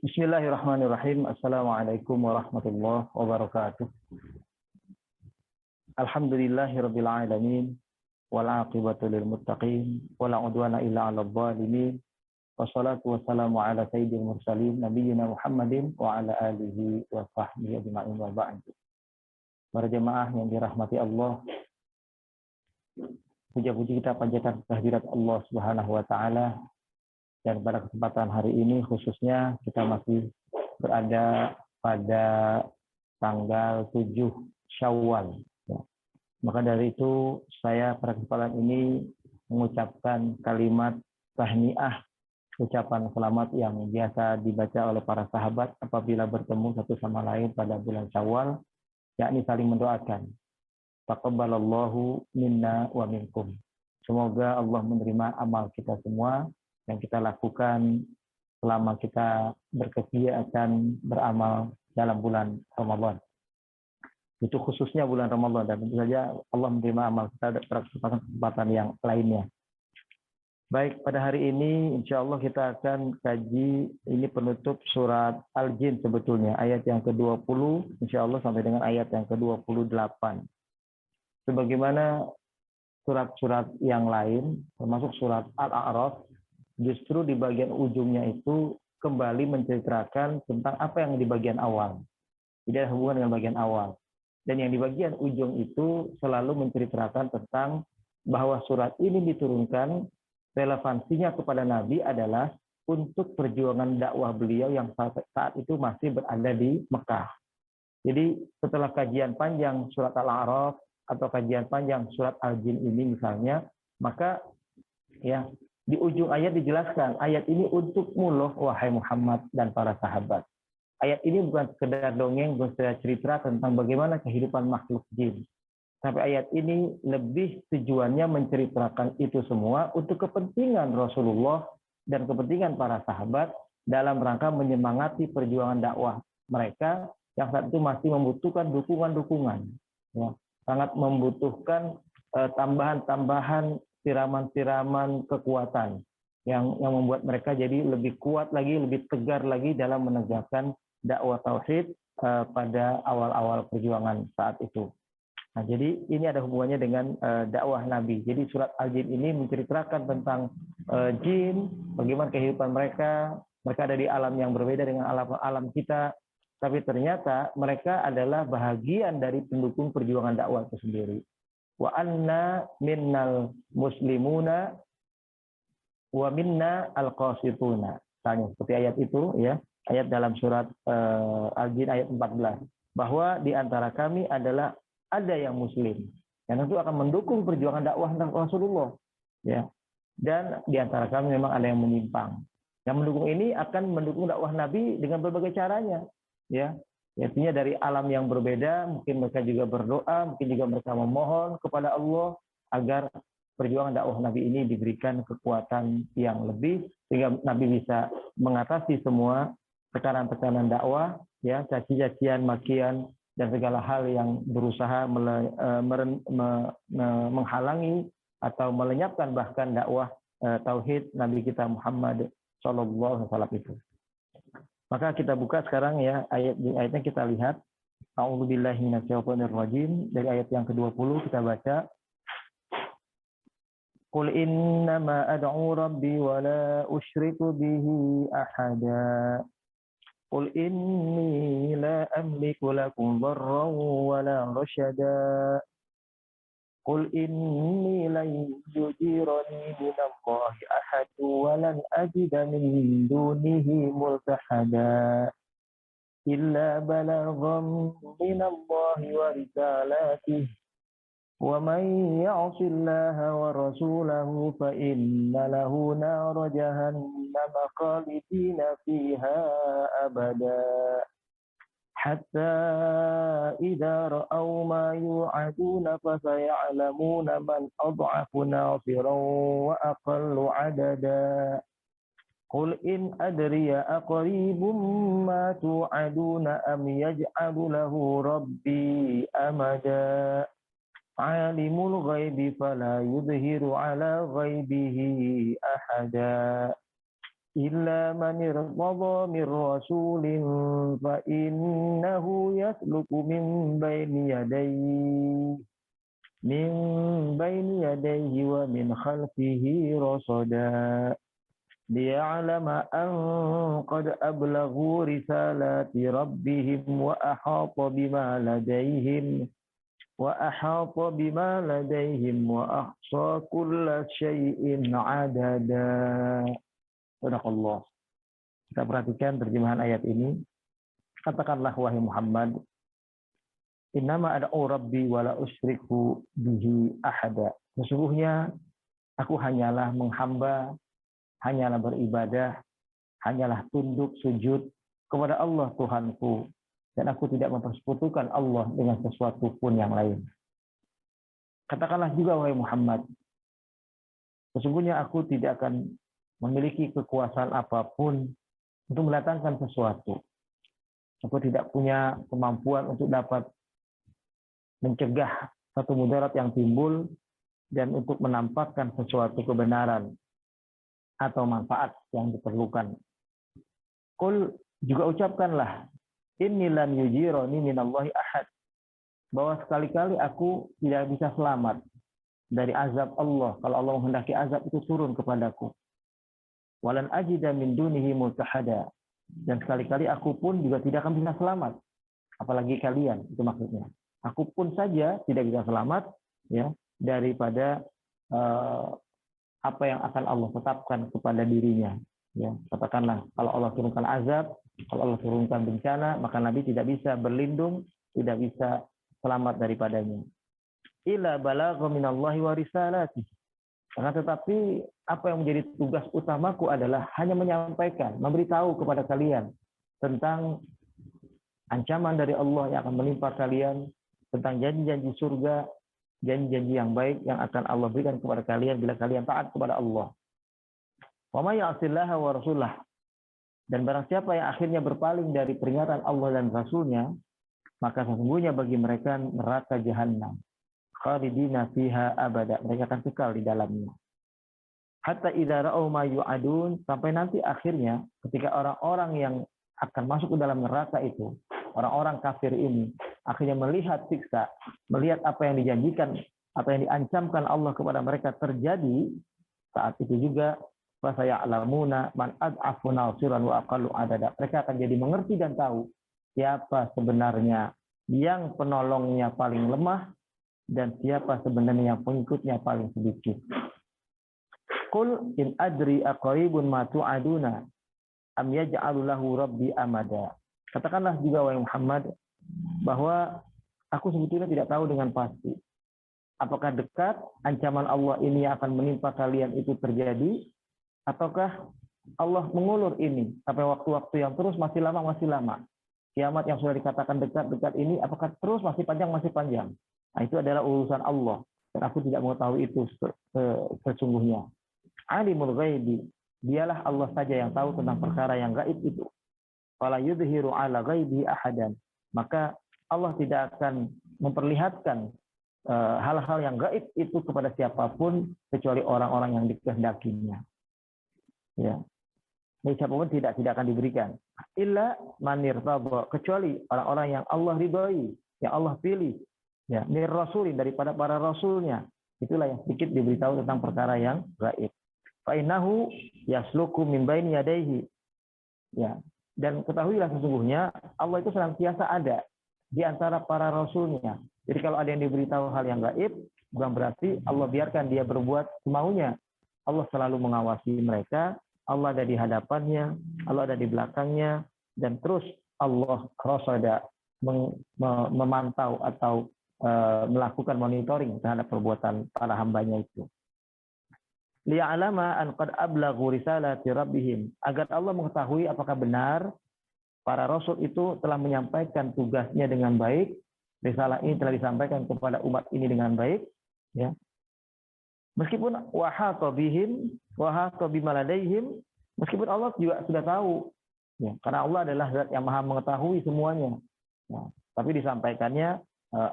Bismillahirrahmanirrahim. Assalamualaikum warahmatullahi wabarakatuh. Alhamdulillahirabbil alamin wal aqibatu lil muttaqin wala udwana illa 'alal zalimin. Wassalatu wassalamu ala sayyidil mursalin nabiyina Muhammadin wa ala alihi wa sahbihi ajma'in wa ba'd. Para jemaah yang dirahmati Allah, puja-puji kita panjatkan kehadirat Allah Subhanahu wa taala. Dan pada kesempatan hari ini khususnya kita masih berada pada tanggal 7 Syawal. Maka dari itu saya pada kesempatan ini mengucapkan kalimat tahniah, ucapan selamat yang biasa dibaca oleh para sahabat apabila bertemu satu sama lain pada bulan Syawal, yakni saling mendoakan. Taqabbalallahu minna wa minkum. Semoga Allah menerima amal kita semua yang kita lakukan selama kita berkegiatan beramal dalam bulan Ramadan. Itu khususnya bulan Ramadan, dan tentu saja Allah menerima amal kita pada kesempatan yang lainnya. Baik, pada hari ini insya Allah kita akan kaji ini penutup surat Al-Jin sebetulnya, ayat yang ke-20 insya Allah sampai dengan ayat yang ke-28. Sebagaimana surat-surat yang lain, termasuk surat Al-A'raf, justru di bagian ujungnya itu kembali menceritakan tentang apa yang di bagian awal. Tidak ada hubungan dengan bagian awal. Dan yang di bagian ujung itu selalu menceritakan tentang bahwa surat ini diturunkan, relevansinya kepada Nabi adalah untuk perjuangan dakwah beliau yang saat itu masih berada di Mekah. Jadi setelah kajian panjang surat Al-A'raf atau kajian panjang surat Al-Jin ini misalnya, maka ya di ujung ayat dijelaskan, ayat ini untukmu loh wahai Muhammad dan para sahabat. Ayat ini bukan sekedar dongeng, bukan sekedar cerita tentang bagaimana kehidupan makhluk jin. Tapi ayat ini lebih tujuannya menceritakan itu semua untuk kepentingan Rasulullah dan kepentingan para sahabat dalam rangka menyemangati perjuangan dakwah mereka yang saat itu masih membutuhkan dukungan-dukungan. Ya, sangat membutuhkan tambahan-tambahan siraman-siraman kekuatan yang membuat mereka jadi lebih kuat lagi, lebih tegar lagi dalam menegakkan dakwah tauhid pada awal-awal perjuangan saat itu. Nah, jadi ini ada hubungannya dengan dakwah Nabi. Jadi surat Al-Jin ini menceritakan tentang jin, bagaimana kehidupan mereka. Mereka ada di alam yang berbeda dengan alam kita, tapi ternyata mereka adalah bahagian dari pendukung perjuangan dakwah itu sendiri. Wa anna minnal muslimuna wa minna al-qasituna. Seperti ayat itu ya, ayat dalam surat Al-Jin ayat 14, bahwa di antara kami adalah ada yang muslim yang tentu akan mendukung perjuangan dakwah Rasulullah ya. Dan di antara kami memang ada yang menyimpang. Yang mendukung ini akan mendukung dakwah Nabi dengan berbagai caranya ya. Artinya dari alam yang berbeda, mungkin mereka juga berdoa, mungkin juga mereka memohon kepada Allah agar perjuangan dakwah Nabi ini diberikan kekuatan yang lebih, sehingga Nabi bisa mengatasi semua tekanan-tekanan dakwah, ya, caci-cacian, makian, dan segala hal yang berusaha menghalangi atau melenyapkan bahkan dakwah tauhid Nabi kita Muhammad SAW itu. Maka kita buka sekarang ya ayatnya kita lihat. A'udzubillahi minasyaitonirrajim, dari ayat yang ke-20 kita baca. Qul innama ad'u rabbi wa la usyriku bihi ahada. Qul inni la amliku lakum dharran wa la rashada. Qul inni lan yujirani minallahi ahadu wa lan ajida min dunihi multahada illa balaghan minallahi wa risalatihi wa man ya'sillaha wa rasulahu fa inna lahu nara jahannama khalidina fiha abada. حتى إذا رأوا ما يوعدون فسيعلمون من أضعف ناصرا وأقل عددا. قل إن أدري أقريب ما توعدون أم يجعل له ربي أمدا. عالم الغيب فلا يظهر على غيبه أحدا. illa man irtada min rasulin fa innahu yasluku min baini yadayhi wa min khalfihi rasada liya'lama an qad ablaghu risalati rabbihim wa ahata bima ladaihim wa ahsa kulla syai'in adada. Sadaqallah. Kita perhatikan terjemahan ayat ini. Katakanlah wahai Muhammad, innama ad'u rabbi wa la usyriku bihi ahada. Sesungguhnya aku hanyalah menghamba, hanyalah beribadah, hanyalah tunduk sujud kepada Allah Tuhanku, dan aku tidak mempersekutukan Allah dengan sesuatu pun yang lain. Katakanlah juga wahai Muhammad, sesungguhnya aku tidak akan memiliki kekuasaan apapun untuk mendatangkan sesuatu. Aku tidak punya kemampuan untuk dapat mencegah satu mudarat yang timbul dan untuk menampakkan sesuatu kebenaran atau manfaat yang diperlukan. Qul, juga ucapkanlah, inni lam yujirani minallahi ahad, bahwa sekali-kali aku tidak bisa selamat dari azab Allah kalau Allah menghendaki azab itu turun kepadaku. Walan ajida min dunihi multahada, dan sekali-kali aku pun juga tidak akan bisa selamat, apalagi kalian, itu maksudnya. Aku pun saja tidak bisa selamat ya daripada apa yang akan Allah tetapkan kepada dirinya. Ya, katakanlah kalau Allah turunkan azab, kalau Allah turunkan bencana, maka Nabi tidak bisa berlindung, tidak bisa selamat daripadanya. Illa balagha minallahi wa risalatihi. Karena tetapi apa yang menjadi tugas utamaku adalah hanya menyampaikan, memberitahu kepada kalian tentang ancaman dari Allah yang akan menimpa kalian, tentang janji-janji surga, janji-janji yang baik yang akan Allah berikan kepada kalian bila kalian taat kepada Allah. Wa may ya'sillaha wa rasulah, dan barang siapa yang akhirnya berpaling dari peringatan Allah dan Rasulnya, maka sesungguhnya bagi mereka neraka jahanam, khalidina fiha abada, mereka akan kekal di dalamnya. Hatta idza ra'au ma yu'adun, sampai nanti akhirnya ketika orang-orang yang akan masuk ke dalam neraka itu, orang-orang kafir ini akhirnya melihat siksa, melihat apa yang dijanjikan, apa yang diancamkan Allah kepada mereka terjadi, saat itu juga fasaya'lamuna man ad'afu nasiran wa aqallu adada. Mereka akan jadi mengerti dan tahu siapa sebenarnya yang penolongnya paling lemah dan siapa sebenarnya yang pengikutnya paling sedikit. Qul in adri aqribun ma tu'aduna am yaj'alu lahu rabbi amada. Katakanlah juga wahai Muhammad bahwa aku sebetulnya tidak tahu dengan pasti apakah dekat ancaman Allah ini yang akan menimpa kalian itu terjadi, ataukah Allah mengulur ini sampai waktu-waktu yang terus masih lama. Kiamat yang sudah dikatakan dekat-dekat ini apakah terus masih panjang. Nah, itu adalah urusan Allah dan aku tidak mengetahui itu sesungguhnya. Alimul ghaibi, dialah Allah saja yang tahu tentang perkara yang gaib itu. Fala yudhiru ala ghaibi ahadan, maka Allah tidak akan memperlihatkan hal-hal yang gaib itu kepada siapapun kecuali orang-orang yang dikehendakinya. Ya. Ini siapapun tidak akan diberikan. Illa man irtada, kecuali orang-orang yang Allah ridhoi, yang Allah pilih. Ya, mir rasulin, daripada para rasulnya. Itulah yang sedikit diberitahu tentang perkara yang gaib. Fa innahu yasluku min baini yadayhi. Ya, dan ketahuilah sesungguhnya Allah itu senantiasa ada di antara para rasulnya. Jadi kalau ada yang diberitahu hal yang gaib, bukan berarti Allah biarkan dia berbuat semaunya. Allah selalu mengawasi mereka, Allah ada di hadapannya, Allah ada di belakangnya, dan terus Allah rasada memantau atau melakukan monitoring terhadap perbuatan para hambanya itu. Liya'lama an qad ablaghu risalati rabbihim, agar Allah mengetahui apakah benar para rasul itu telah menyampaikan tugasnya dengan baik, risalah ini telah disampaikan kepada umat ini dengan baik, ya. Meskipun wahata bihim wahata bima ladaihim, meskipun Allah juga sudah tahu, ya, karena Allah adalah zat yang maha mengetahui semuanya. Ya, tapi disampaikannya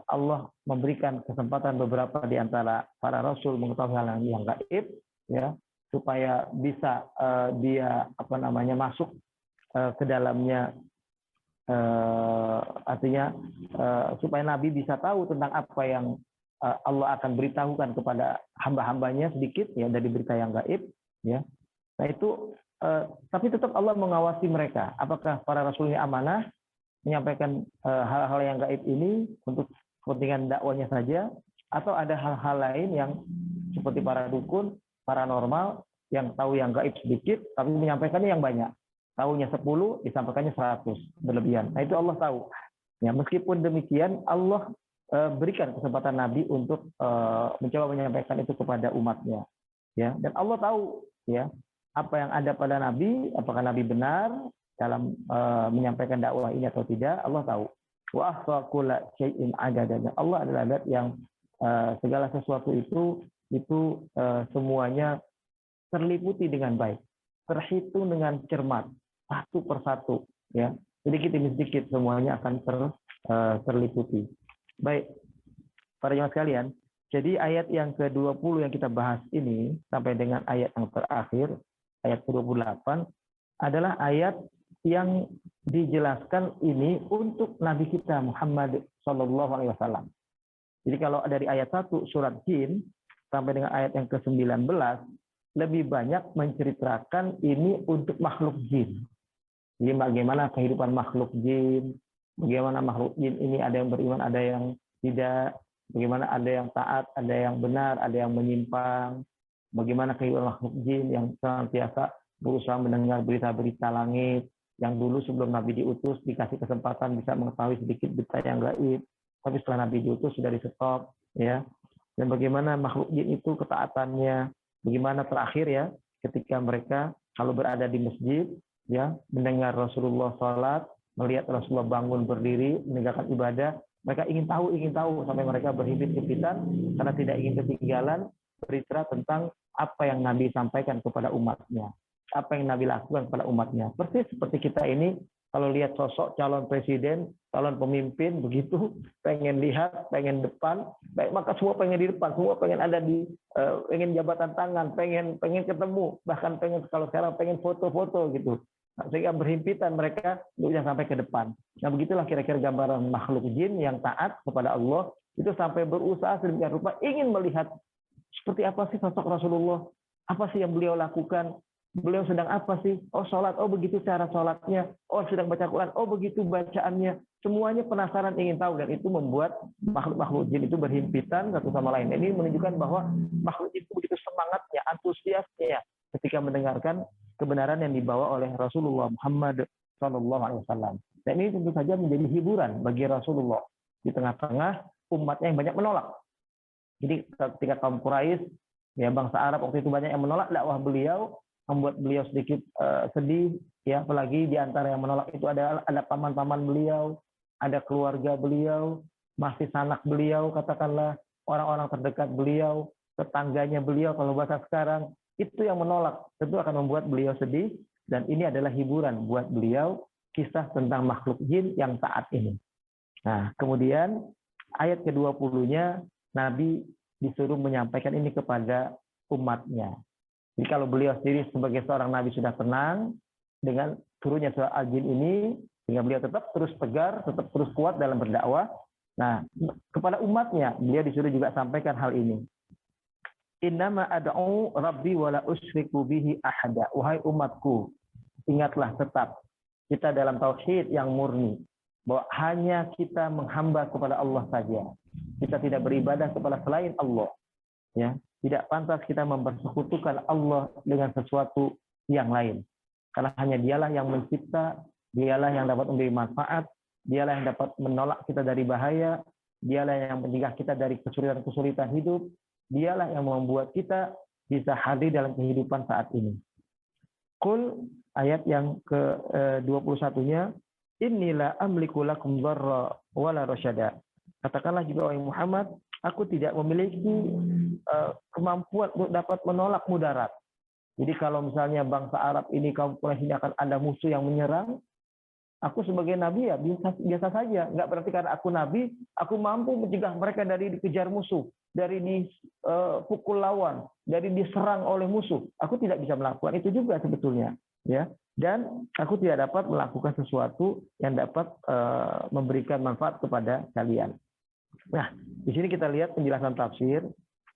Allah memberikan kesempatan beberapa di antara para rasul mengetahui hal yang gaib, ya, supaya bisa dia masuk ke dalamnya, artinya supaya Nabi bisa tahu tentang apa yang Allah akan beritahukan kepada hamba-hambanya sedikit ya dari berita yang gaib ya. Nah itu tapi tetap Allah mengawasi mereka. Apakah para rasul ini amanah menyampaikan hal-hal yang gaib ini untuk kepentingan dakwanya saja, atau ada hal-hal lain yang seperti para dukun, paranormal yang tahu yang gaib sedikit tapi menyampaikannya yang banyak. Tahunya 10, disampaikannya 100 berlebihan. Nah itu Allah tahu. Ya, meskipun demikian Allah berikan kesempatan Nabi untuk mencoba menyampaikan itu kepada umatnya. Ya, dan Allah tahu ya apa yang ada pada Nabi, apakah Nabi benar dalam menyampaikan dakwah ini atau tidak, Allah tahu. Wa ahsa kulla syai'in adada. Allah adalah zat yang segala sesuatu itu semuanya terliputi dengan baik, terhitung dengan cermat, satu persatu, ya. Sedikit demi sedikit semuanya akan terliputi. Baik, para jemaah sekalian, jadi ayat yang ke-20 yang kita bahas ini sampai dengan ayat yang terakhir, ayat ke-28 adalah ayat yang dijelaskan ini untuk Nabi kita Muhammad SAW. Jadi kalau dari ayat 1 surat Jin sampai dengan ayat yang ke-19 lebih banyak menceritakan ini untuk makhluk jin. Jadi bagaimana kehidupan makhluk jin, bagaimana makhluk jin ini ada yang beriman, ada yang tidak, bagaimana ada yang taat, ada yang benar, ada yang menyimpang, bagaimana kehidupan makhluk jin yang senantiasa berusaha mendengar berita-berita langit, yang dulu sebelum Nabi diutus dikasih kesempatan bisa mengetahui sedikit berita yang gaib, tapi setelah Nabi diutus sudah di-stop, ya. Dan bagaimana makhluk jin itu ketaatannya, bagaimana terakhir ya ketika mereka kalau berada di masjid ya mendengar Rasulullah sholat, melihat Rasulullah bangun berdiri menegakkan ibadah, mereka ingin tahu sampai mereka berhimpit-himpitan karena tidak ingin ketinggalan berita tentang apa yang Nabi sampaikan kepada umatnya, apa yang Nabi lakukan kepada umatnya. Persis seperti kita ini kalau lihat sosok calon presiden, calon pemimpin begitu, pengen lihat, pengen depan, baik maka semua pengen di depan, semua pengen ada di, pengen jabatan tangan, pengen ketemu, bahkan pengen kalau sekarang pengen foto-foto gitu. Nah, sehingga berhimpitan mereka untuk yang sampai ke depan. Nah begitulah kira-kira gambaran makhluk jin yang taat kepada Allah itu sampai berusaha sedemikian rupa ingin melihat seperti apa sih sosok Rasulullah, apa sih yang beliau lakukan. Beliau sedang apa sih? Oh sholat, oh begitu cara sholatnya. Oh sedang baca Quran, oh begitu bacaannya. Semuanya penasaran ingin tahu dan itu membuat makhluk-makhluk jin itu berhimpitan satu sama lain. Ini menunjukkan bahwa makhluk itu begitu semangatnya, antusiasnya ketika mendengarkan kebenaran yang dibawa oleh Rasulullah Muhammad SAW. Dan ini tentu saja menjadi hiburan bagi Rasulullah di tengah-tengah umatnya yang banyak menolak. Jadi ketika kaum Quraisy, ya bangsa Arab waktu itu banyak yang menolak dakwah beliau, membuat beliau sedikit sedih, ya apalagi di antara yang menolak itu ada paman-paman beliau, ada keluarga beliau, masih sanak beliau, katakanlah orang-orang terdekat beliau, tetangganya beliau kalau bahasa sekarang, itu yang menolak, tentu akan membuat beliau sedih, dan ini adalah hiburan buat beliau, kisah tentang makhluk jin yang taat ini. Nah, kemudian ayat ke-20-nya, Nabi disuruh menyampaikan ini kepada umatnya. Jadi kalau beliau sendiri sebagai seorang nabi sudah tenang dengan turunnya surah Al-Jin ini, sehingga beliau tetap terus tegar, tetap terus kuat dalam berdakwah. Nah, kepada umatnya beliau disuruh juga sampaikan hal ini. Innama ad'u rabbi wala usyriku bihi ahada. Wahai umatku, ingatlah tetap kita dalam tauhid yang murni, bahwa hanya kita menghamba kepada Allah saja. Kita tidak beribadah kepada selain Allah. Ya, tidak pantas kita mempersekutukan Allah dengan sesuatu yang lain. Karena hanya dialah yang mencipta, dialah yang dapat memberi manfaat, dialah yang dapat menolak kita dari bahaya, dialah yang mencegah kita dari kesulitan-kesulitan hidup, dialah yang membuat kita bisa hadir dalam kehidupan saat ini. Qul, ayat yang ke-21-nya, Innila amliku lakum dharra wala rasyada. Katakanlah juga wahai Muhammad, aku tidak memiliki kemampuan untuk dapat menolak mudarat. Jadi kalau misalnya bangsa Arab ini, kaum Quraisy ini akan ada musuh yang menyerang, Aku sebagai nabi ya biasa saja. Nggak berarti karena aku nabi, aku mampu mencegah mereka dari dikejar musuh, dari dipukul lawan, dari diserang oleh musuh. Aku tidak bisa melakukan itu juga sebetulnya, ya. Dan aku tidak dapat melakukan sesuatu yang dapat memberikan manfaat kepada kalian. Nah, di sini kita lihat penjelasan tafsir.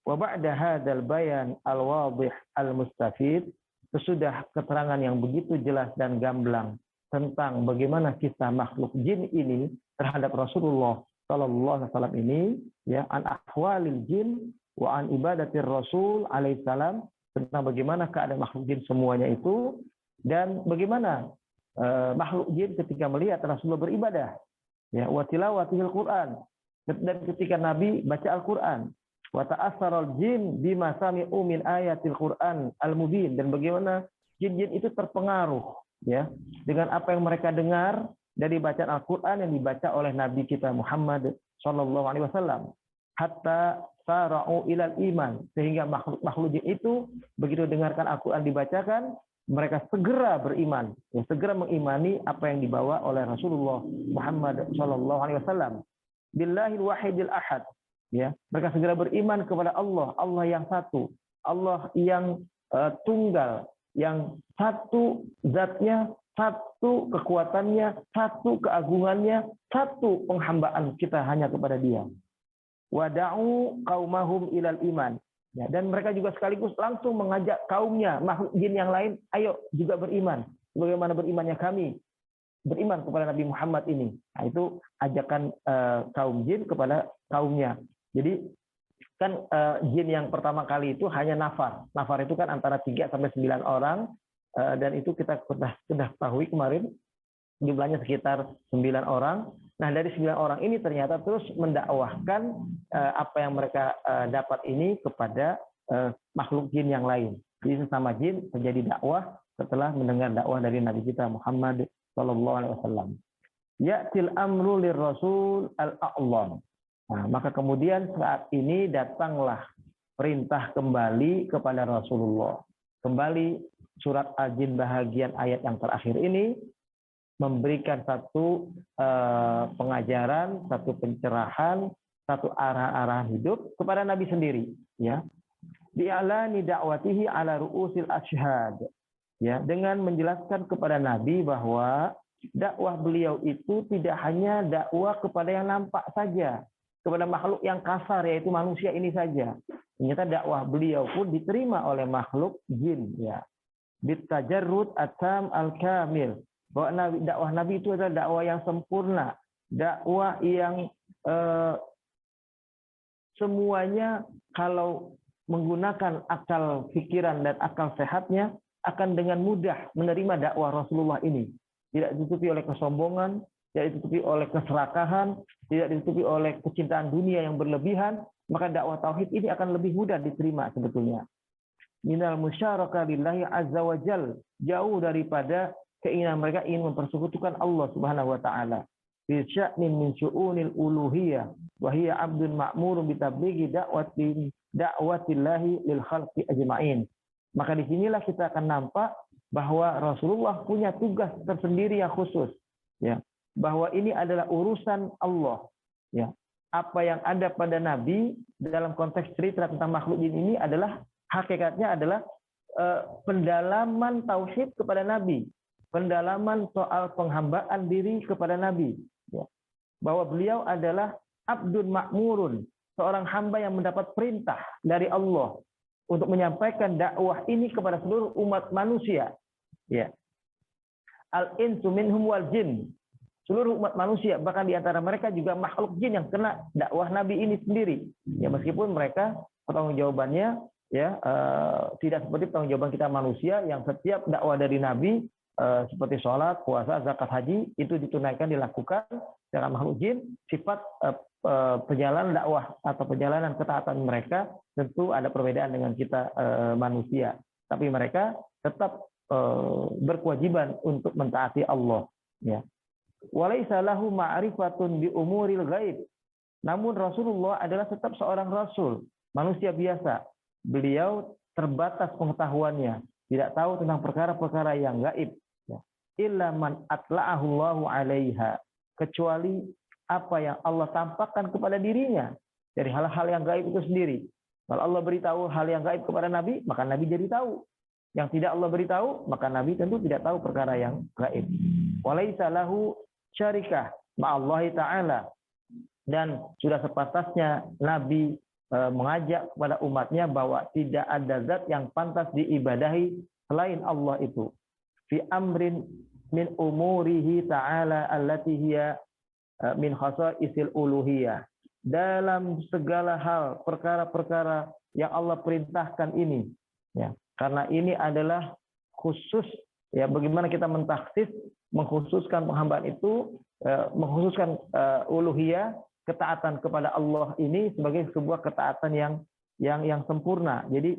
Wa ba'da hadzal bayan al-wadih al-mustafid, sesudah keterangan yang begitu jelas dan gamblang tentang bagaimana kisah makhluk jin ini terhadap Rasulullah Shallallahu Alaihi Wasallam ini, ya, an ahwalil jin wa an ibadatir Rasul Alaihissalam, tentang bagaimana keadaan makhluk jin semuanya itu, dan bagaimana makhluk jin ketika melihat Rasulullah beribadah, ya, wa tilawatihil Quran, dan ketika Nabi baca Al-Quran, wa ta'assaral jin bima sami'u min ayatil Quran al-mubin, dan bagaimana jin-jin itu terpengaruh, ya, dengan apa yang mereka dengar dari bacaan Al-Quran yang dibaca oleh Nabi kita Muhammad Shallallahu Alaihi Wasallam, hatta sara'u ilal iman, sehingga makhluk jin itu begitu dengarkan Al-Quran dibacakan, mereka segera beriman, ya, segera mengimani apa yang dibawa oleh Rasulullah Muhammad Shallallahu Alaihi Wasallam. Billahil wahidil ahad, ya, mereka segera beriman kepada Allah, Allah yang satu, Allah yang tunggal, yang satu zatnya, satu kekuatannya, satu keagungannya, satu penghambaan kita hanya kepada Dia. Wada'u qaumahum ilal iman, ya, dan mereka juga sekaligus langsung mengajak kaumnya, makhluk jin yang lain, ayo juga beriman. Bagaimana berimannya kami? Beriman kepada Nabi Muhammad ini. Nah, itu ajakan kaum jin kepada kaumnya. Jadi kan jin yang pertama kali itu hanya nafar. Nafar itu kan antara 3 sampai 9 orang, dan itu kita sudah ketahui kemarin jumlahnya sekitar 9 orang. Nah, dari 9 orang ini ternyata terus mendakwahkan apa yang mereka dapat ini kepada makhluk jin yang lain. Jadi sesama jin menjadi dakwah setelah mendengar dakwah dari Nabi kita Muhammad Sallallahu Alaihi Wasallam. Ya'til amru lirrasul al-a'lam. Nah, maka kemudian saat ini datanglah perintah kembali kepada Rasulullah. Kembali surat Al-Jin bahagian ayat yang terakhir ini memberikan satu pengajaran, satu pencerahan, satu arah-arah hidup kepada Nabi sendiri, ya. Bi'alani da'watihi ala ru'usil ashhad. Ya, dengan menjelaskan kepada Nabi bahwa dakwah beliau itu tidak hanya dakwah kepada yang nampak saja, kepada makhluk yang kasar yaitu manusia ini saja. Ternyata dakwah beliau pun diterima oleh makhluk jin, ya. Bitajarrud atam al-kamil. Bahwa dakwah Nabi itu adalah dakwah yang sempurna, dakwah yang semuanya kalau menggunakan akal pikiran dan akal sehatnya akan dengan mudah menerima dakwah Rasulullah ini. Tidak ditutupi oleh kesombongan, tidak ditutupi oleh keserakahan, tidak ditutupi oleh kecintaan dunia yang berlebihan, maka dakwah tauhid ini akan lebih mudah diterima sebetulnya. Minal musyaraka lillahi azza wa jal, jauh daripada keinginan mereka ingin mempersekutukan Allah Subhanahu wa taala. Fi sya'nin min syu'unil uluhiyah wa hiya 'abdun ma'murun bi tablighi da'watillahi lil khalqi ajma'in. Maka disinilah kita akan nampak bahwa Rasulullah punya tugas tersendiri yang khusus, ya, bahwa ini adalah urusan Allah, ya. Apa yang ada pada Nabi dalam konteks cerita tentang makhluk jin ini adalah hakikatnya adalah pendalaman tauhid kepada Nabi, pendalaman soal penghambaan diri kepada Nabi, ya. Bahwa beliau adalah abdun ma'murun, seorang hamba yang mendapat perintah dari Allah untuk menyampaikan dakwah ini kepada seluruh umat manusia, ya. Al-insu minhum wal jin, seluruh umat manusia, bahkan di antara mereka juga makhluk jin yang kena dakwah Nabi ini sendiri, ya, meskipun mereka pertanggungjawabannya, ya, tidak seperti pertanggungjawaban kita manusia yang setiap dakwah dari Nabi seperti sholat, puasa, zakat, haji itu ditunaikan, dilakukan. Dengan makhluk jin, sifat perjalanan dakwah atau perjalanan ketaatan mereka tentu ada perbedaan dengan kita manusia. Tapi mereka tetap berkewajiban untuk mentaati Allah, ya. Walaisa lahu ma'rifatun bi umuril ghaib. Namun Rasulullah adalah tetap seorang rasul, manusia biasa. Beliau terbatas pengetahuannya, tidak tahu tentang perkara-perkara yang gaib, ya. illa man atla'ahu Allahu 'alaiha, kecuali apa yang Allah tampakkan kepada dirinya dari hal-hal yang gaib itu sendiri. Kalau Allah beritahu hal yang gaib kepada Nabi, maka Nabi jadi tahu. Yang tidak Allah beritahu, maka Nabi tentu tidak tahu perkara yang gaib. Walaisa lahu syarikah ma'allahi ta'ala. Dan sudah sepantasnya Nabi mengajak kepada umatnya bahwa tidak ada zat yang pantas diibadahi selain Allah itu. Fi amrin min umurihi ta'ala allati hiya min khasa'isil uluhiyah. Dalam segala hal, perkara-perkara yang Allah perintahkan ini, ya, karena ini adalah khusus, ya, bagaimana kita mentaksis, mengkhususkan penghambaan itu, mengkhususkan uluhiyah, ketaatan kepada Allah ini sebagai sebuah ketaatan yang sempurna. Jadi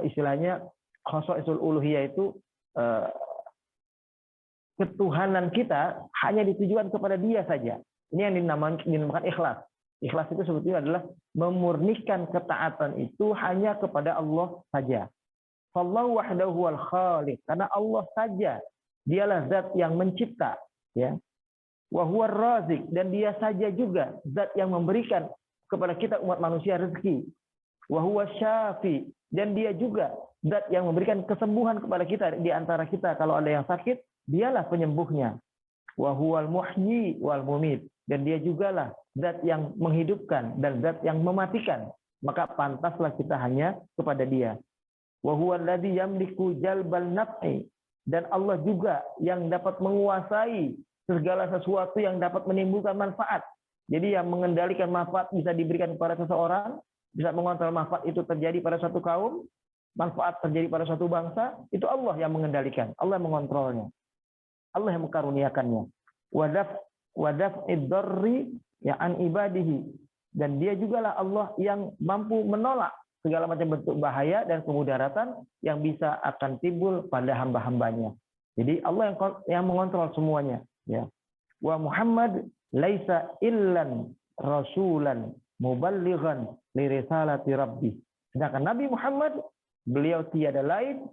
istilahnya khasaisul uluhiyah itu ketuhanan kita hanya ditujukan kepada Dia saja. Ini yang dinamakan ikhlas. Ikhlas itu sebetulnya adalah memurnikan ketaatan itu hanya kepada Allah saja. Fallahu wahdahu wal khaliq, karena Allah saja dialah zat yang mencipta, ya. Wa huwar razik, dan Dia saja juga zat yang memberikan kepada kita umat manusia rezeki. Wa huwa syafi, dan Dia juga zat yang memberikan kesembuhan kepada kita di antara kita kalau ada yang sakit, Dialah penyembuhnya. Wa huwal muhyi wal mumit, dan Dia jugalah zat yang menghidupkan dan zat yang mematikan. Maka pantaslah kita hanya kepada Dia. Wa huwal ladzi yamliku jalbal naf'i, dan Allah juga yang dapat menguasai segala sesuatu yang dapat menimbulkan manfaat. Jadi yang mengendalikan manfaat bisa diberikan kepada seseorang, bisa mengontrol manfaat itu terjadi pada suatu kaum, manfaat terjadi pada suatu bangsa, itu Allah yang mengendalikan, Allah yang mengontrolnya. Allah yang mengaruniakannya. Wadaf iddarri ya an ibadihi, dan Dia jugalah Allah yang mampu menolak segala macam bentuk bahaya dan kemudaratan yang bisa akan timbul pada hamba-hambanya. Jadi Allah yang mengontrol semuanya, ya. Wa Muhammad laisa illan rasulan muballighan li risalati rabbih. Sedangkan Nabi Muhammad, beliau tiada lain,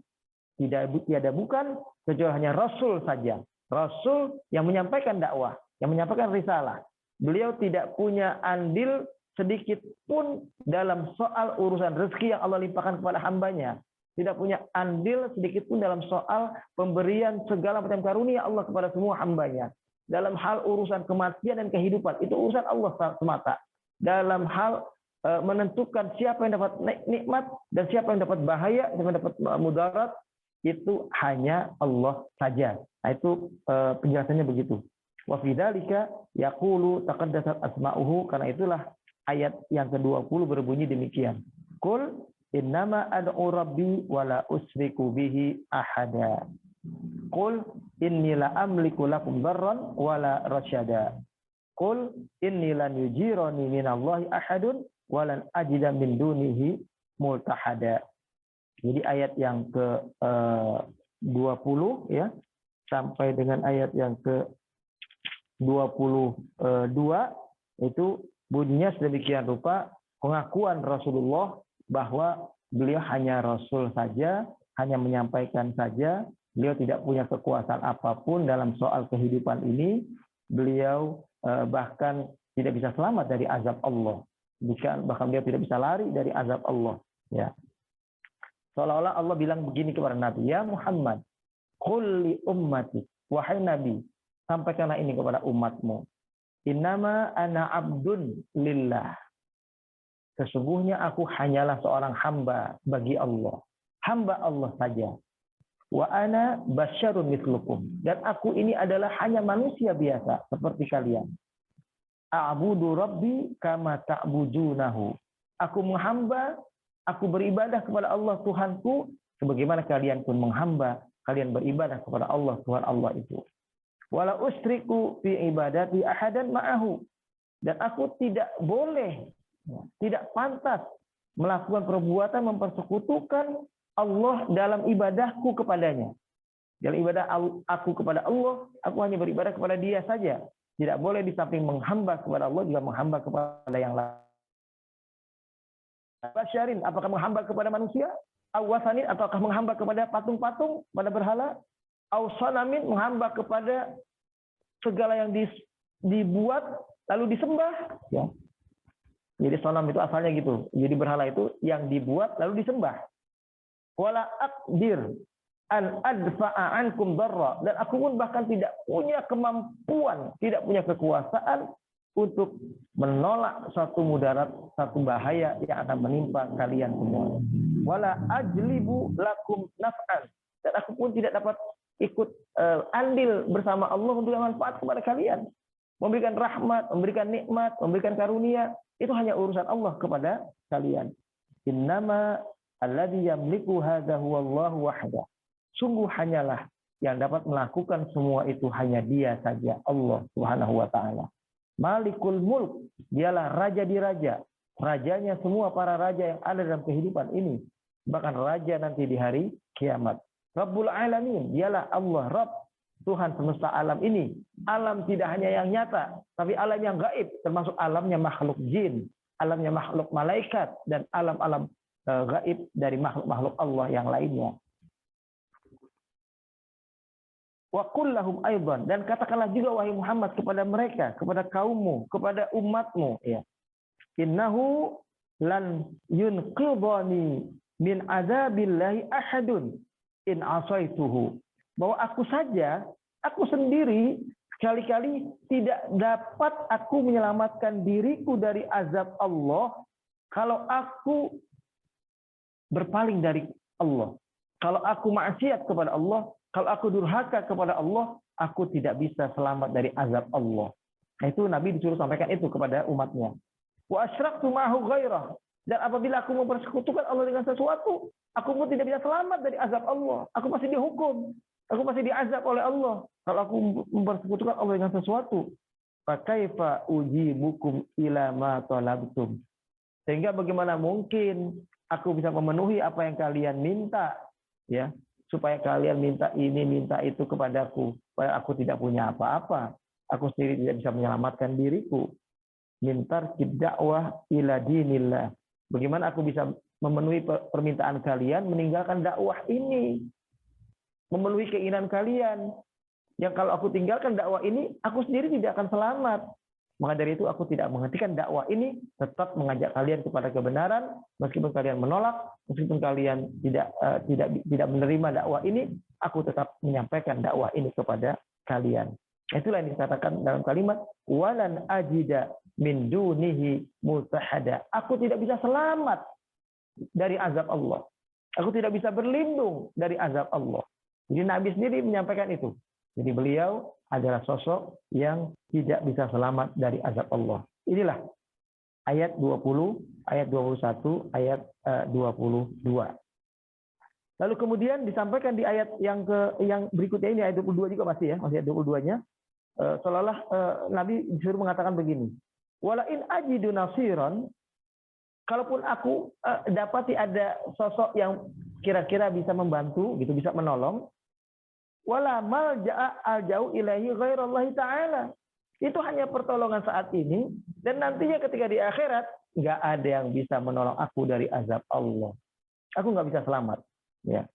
tiada bukan kecuali hanya rasul saja. Rasul yang menyampaikan dakwah, yang menyampaikan risalah. Beliau tidak punya andil sedikit pun dalam soal urusan rezeki yang Allah limpahkan kepada hambanya. Tidak punya andil sedikit pun dalam soal pemberian segala macam karunia Allah kepada semua hambanya. Dalam hal urusan kematian dan kehidupan, itu urusan Allah semata. Dalam hal menentukan siapa yang dapat nikmat dan siapa yang dapat bahaya, siapa yang dapat mudarat, itu hanya Allah saja. Nah, itu penjelasannya begitu. Wa fi dzalika yaqulu taqaddasat asma'uhu, karena itulah ayat yang ke-20 berbunyi demikian. Qul innama ad'u rabbi wa la usriku bihi ahada. Qul inni la amliku lakum darran wa la rasyada. Qul inni lan yujirani minallahi ahadun wa lan ajida min dunihi multahada. Jadi ayat yang ke-20 ya sampai dengan ayat yang ke-22 itu bunyinya sedemikian rupa, pengakuan Rasulullah bahwa beliau hanya Rasul saja, hanya menyampaikan saja, beliau tidak punya kekuasaan apapun dalam soal kehidupan ini, beliau bahkan tidak bisa selamat dari azab Allah, bahkan beliau tidak bisa lari dari azab Allah, ya. Seolah-olah Allah bilang begini kepada Nabi, ya Muhammad, qul li ummati, wahai Nabi, sampaikanlah ini kepada umatmu. Innama ana abdun lillah. Sesungguhnya aku hanyalah seorang hamba bagi Allah. Hamba Allah saja. Wa ana basyarun mislukum. Dan aku ini adalah hanya manusia biasa seperti kalian. A'budu rabbi kama ta'budunahu. Aku menghamba, aku beribadah kepada Allah Tuhanku sebagaimana kalian pun menghamba, kalian beribadah kepada Allah Tuhan Allah itu. Wala usriku fi ibadati ahadan ma'ahu. Dan aku tidak boleh, tidak pantas melakukan perbuatan mempersekutukan Allah dalam ibadahku kepadanya. Dalam ibadah aku kepada Allah, aku hanya beribadah kepada Dia saja. Tidak boleh di samping menghamba kepada Allah juga menghamba kepada yang lain. Basyarin, apakah menghamba kepada manusia? Awasanin, ataukah menghamba kepada patung-patung, pada berhala? Ausanamin, menghamba kepada segala yang dibuat lalu disembah. Ya. Jadi sonam itu asalnya gitu. Jadi berhala itu yang dibuat lalu disembah. Wala aqdir an adfa'a ankum darra, dan aku pun bahkan tidak punya kemampuan, tidak punya kekuasaan untuk menolak satu mudarat, satu bahaya yang akan menimpa kalian semua. Wala ajlibu lakum naf'an, dan aku pun tidak dapat ikut andil bersama Allah untuk manfaat kepada kalian. Memberikan rahmat, memberikan nikmat, memberikan karunia, itu hanya urusan Allah kepada kalian. Innama alladzi yamliku hadza huwallahu wahda. Sungguh hanyalah yang dapat melakukan semua itu hanya Dia saja, Allah Subhanahu wa taala. Malikul mulk, dialah raja di raja, rajanya semua para raja yang ada dalam kehidupan ini, bahkan raja nanti di hari kiamat. Rabbul alamin, dialah Allah Rabb, Tuhan semesta alam ini. Alam tidak hanya yang nyata, tapi alam yang gaib, termasuk alamnya makhluk jin, alamnya makhluk malaikat, dan alam-alam gaib dari makhluk-makhluk Allah yang lainnya. Wa qul lahum aidan, dan katakanlah juga wahai Muhammad kepada mereka, kepada kaummu, kepada umatmu, ya. Innahu lan yunqidhani min azabillahi ahadun in asaituhu. Bahwa aku sendiri sekali-kali tidak dapat aku menyelamatkan diriku dari azab Allah kalau aku berpaling dari Allah. Kalau aku maksiat kepada Allah, kalau aku durhaka kepada Allah, aku tidak bisa selamat dari azab Allah. Nah, itu Nabi disuruh sampaikan itu kepada umatnya. Wa asyraktu ma'ahu ghairah, dan apabila aku mempersekutukan Allah dengan sesuatu, aku pun tidak bisa selamat dari azab Allah. Aku pasti dihukum. Aku pasti diazab oleh Allah kalau aku mempersekutukan Allah dengan sesuatu. Fakaifa ujibukum ila ma talabtum. Sehingga bagaimana mungkin aku bisa memenuhi apa yang kalian minta, ya, supaya kalian minta ini, minta itu kepadaku, supaya aku tidak punya apa-apa. Aku sendiri tidak bisa menyelamatkan diriku. Mintar dakwah ila dinillah. Bagaimana aku bisa memenuhi permintaan kalian meninggalkan dakwah ini? Memenuhi keinginan kalian. Yang kalau aku tinggalkan dakwah ini, aku sendiri tidak akan selamat. Maka dari itu aku tidak menghentikan dakwah ini, tetap mengajak kalian kepada kebenaran, meskipun kalian menolak, meskipun kalian tidak menerima dakwah ini, aku tetap menyampaikan dakwah ini kepada kalian. Itulah yang dikatakan dalam kalimat walan ajida min dunihi multahada. Aku tidak bisa selamat dari azab Allah. Aku tidak bisa berlindung dari azab Allah. Jadi Nabi sendiri menyampaikan itu. Jadi beliau adalah sosok yang tidak bisa selamat dari azab Allah. Inilah ayat 20, ayat 21, ayat 22. Lalu kemudian disampaikan di ayat yang berikutnya ini, ayat 22 juga masih ayat 22-nya. Seolah-olah Nabi disuruh mengatakan begini. Wala in ajidu nasiran, kalaupun aku dapati ada sosok yang kira-kira bisa membantu, gitu, bisa menolong, wala malja'a alja'u ilaihi ghairallahi ta'ala. Itu hanya pertolongan saat ini, dan nantinya ketika di akhirat nggak ada yang bisa menolong aku dari azab Allah. Aku nggak bisa selamat. Ya.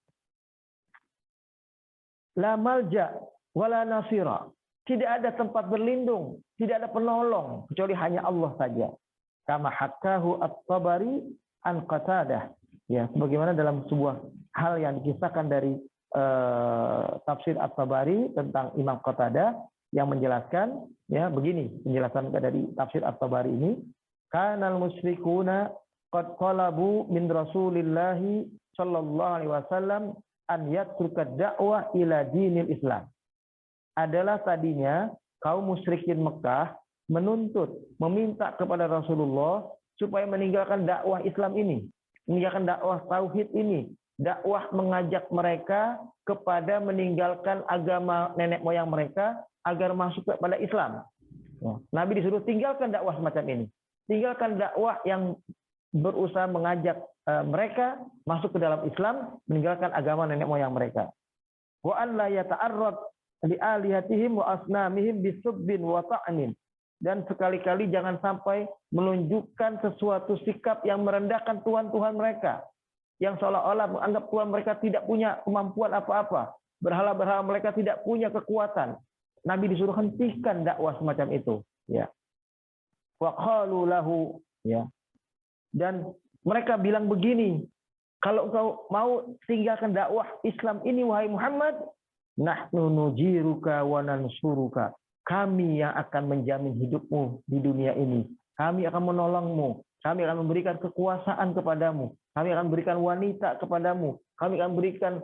La malja wala nasira. Tidak ada tempat berlindung, tidak ada penolong kecuali hanya Allah saja. Kama hakahu at-Tabari an Qatadah. Ya, sebagaimana dalam sebuah hal yang dikisahkan dari tafsir At-Tabari tentang Imam Qatadah yang menjelaskan, ya, begini penjelasan dari tafsir At-Tabari ini, kanal musyrikuna qad qalabu min Rasulillah sallallahu alaihi wasallam an yatruka da'wah ila dinil Islam. Adalah tadinya kaum musyrikin Mekah menuntut, meminta kepada Rasulullah supaya meninggalkan dakwah Islam ini, meninggalkan dakwah tauhid ini, dakwah mengajak mereka kepada meninggalkan agama nenek moyang mereka agar masuk kepada Islam. Nabi disuruh tinggalkan dakwah semacam ini. Tinggalkan dakwah yang berusaha mengajak mereka masuk ke dalam Islam, meninggalkan agama nenek moyang mereka. Wa an la yata'arrad li alihatihim wa asnamihim bisubbin wa ta'nin. Dan sekali-kali jangan sampai menunjukkan sesuatu sikap yang merendahkan Tuhan-Tuhan mereka, yang seolah-olah menganggap Tuhan mereka tidak punya kemampuan apa-apa, Berhala-berhala mereka tidak punya kekuatan. Nabi disuruh hentikan dakwah semacam itu. Ya. Wa qalu lahu, ya. Dan mereka bilang begini, kalau engkau mau tinggalkan dakwah Islam ini wahai Muhammad, nahnu nujiruka wa nansuruka. Kami yang akan menjamin hidupmu di dunia ini. Kami akan menolongmu. Kami akan memberikan kekuasaan kepadamu. Kami akan berikan wanita kepadamu. Kami akan berikan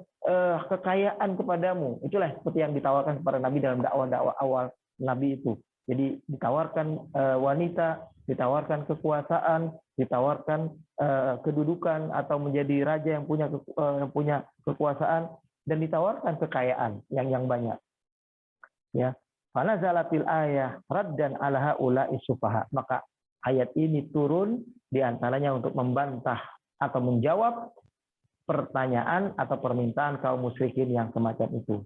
kekayaan kepadamu. Itulah seperti yang ditawarkan kepada Nabi dalam dakwah-dakwah awal Nabi itu. Jadi ditawarkan wanita, ditawarkan kekuasaan, ditawarkan kedudukan atau menjadi raja yang punya kekuasaan, dan ditawarkan kekayaan yang banyak. Ya, fanazalatil ayah raddan ala haula'i sufaha. Maka ayat ini turun diantaranya untuk membantah atau menjawab pertanyaan atau permintaan kaum musyrikin yang semacam itu.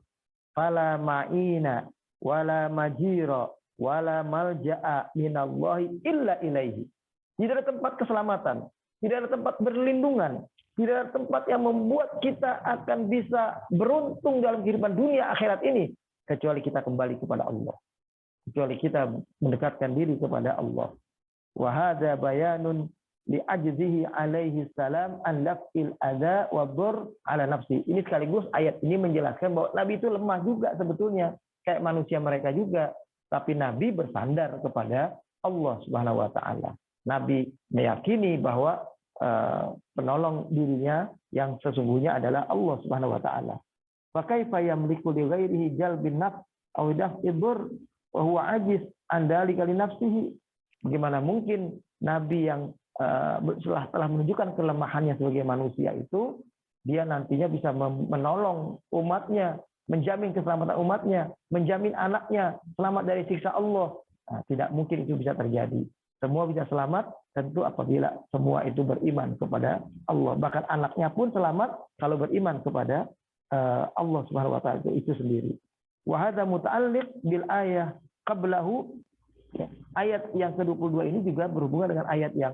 Fala ma'ina wala majira wala malja'a minallahi illa ilaihi. Tidak ada tempat keselamatan, tidak ada tempat berlindungan, tidak ada tempat yang membuat kita akan bisa beruntung dalam kehidupan dunia akhirat ini kecuali kita kembali kepada Allah. Kecuali kita mendekatkan diri kepada Allah. Wa hadza bayanun li ajzihi alaihi salam an laf'il adza wa dhur ala nafsi. Ini sekaligus ayat ini menjelaskan bahwa Nabi itu lemah juga sebetulnya, kayak manusia mereka juga, tapi Nabi bersandar kepada Allah Subhanahu wa taala. Nabi meyakini bahwa penolong dirinya yang sesungguhnya adalah Allah Subhanahu wa taala. Fa kaifa yamliku li ghairihi jalbin nafs aw daf'i dhur wa huwa ajiz an dzalika li nafsihi. Bagaimana mungkin Nabi yang telah menunjukkan kelemahannya sebagai manusia itu, dia nantinya bisa menolong umatnya, menjamin keselamatan umatnya, menjamin anaknya selamat dari siksa Allah. Nah, tidak mungkin itu bisa terjadi. Semua bisa selamat tentu apabila semua itu beriman kepada Allah. Bahkan anaknya pun selamat kalau beriman kepada Allah Subhanahu wa taala itu sendiri. Wa hadza muta'alliq bil ayah qablahu. Ayat yang ke-22 ini juga berhubungan dengan ayat yang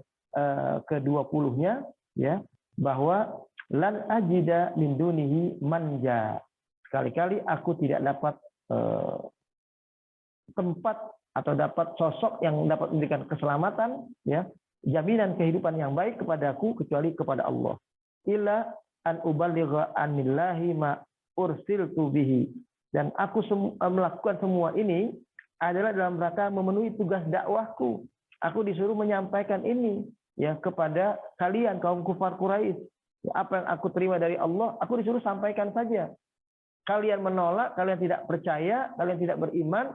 ke-20-nya, ya, bahwa lan ajida min dunihi manja. Sekali-kali aku tidak dapat tempat atau dapat sosok yang dapat memberikan keselamatan, ya, jaminan kehidupan yang baik kepadaku kecuali kepada Allah. Illa an uballigha anillahi ma ursiltu bihi. Dan aku melakukan semua ini adalah dalam rangka memenuhi tugas dakwahku. Aku disuruh menyampaikan ini, ya, kepada kalian kaum kufar Quraisy. Apa yang aku terima dari Allah, aku disuruh sampaikan saja. Kalian menolak, kalian tidak percaya, kalian tidak beriman,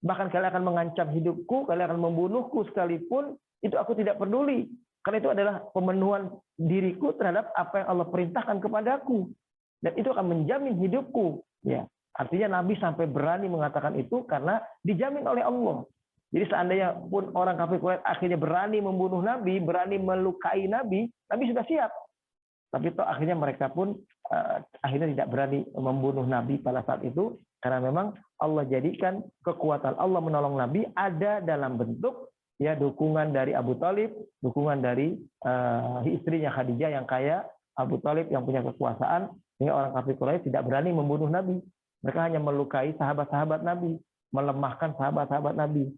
bahkan kalian akan mengancam hidupku, kalian akan membunuhku sekalipun, itu aku tidak peduli. Karena itu adalah pemenuhan diriku terhadap apa yang Allah perintahkan kepadaku. Dan itu akan menjamin hidupku. Ya. Artinya Nabi sampai berani mengatakan itu karena dijamin oleh Allah. Jadi seandainya pun orang kafir Quraisy akhirnya berani membunuh Nabi, berani melukai Nabi, Nabi sudah siap. Tapi toh akhirnya mereka pun akhirnya tidak berani membunuh Nabi pada saat itu, karena memang Allah jadikan kekuatan Allah menolong Nabi ada dalam bentuk, ya, dukungan dari Abu Thalib, dukungan dari istrinya Khadijah yang kaya, Abu Thalib yang punya kekuasaan, sehingga orang kafir Quraisy tidak berani membunuh Nabi. Mereka hanya melukai sahabat-sahabat Nabi, melemahkan sahabat-sahabat Nabi.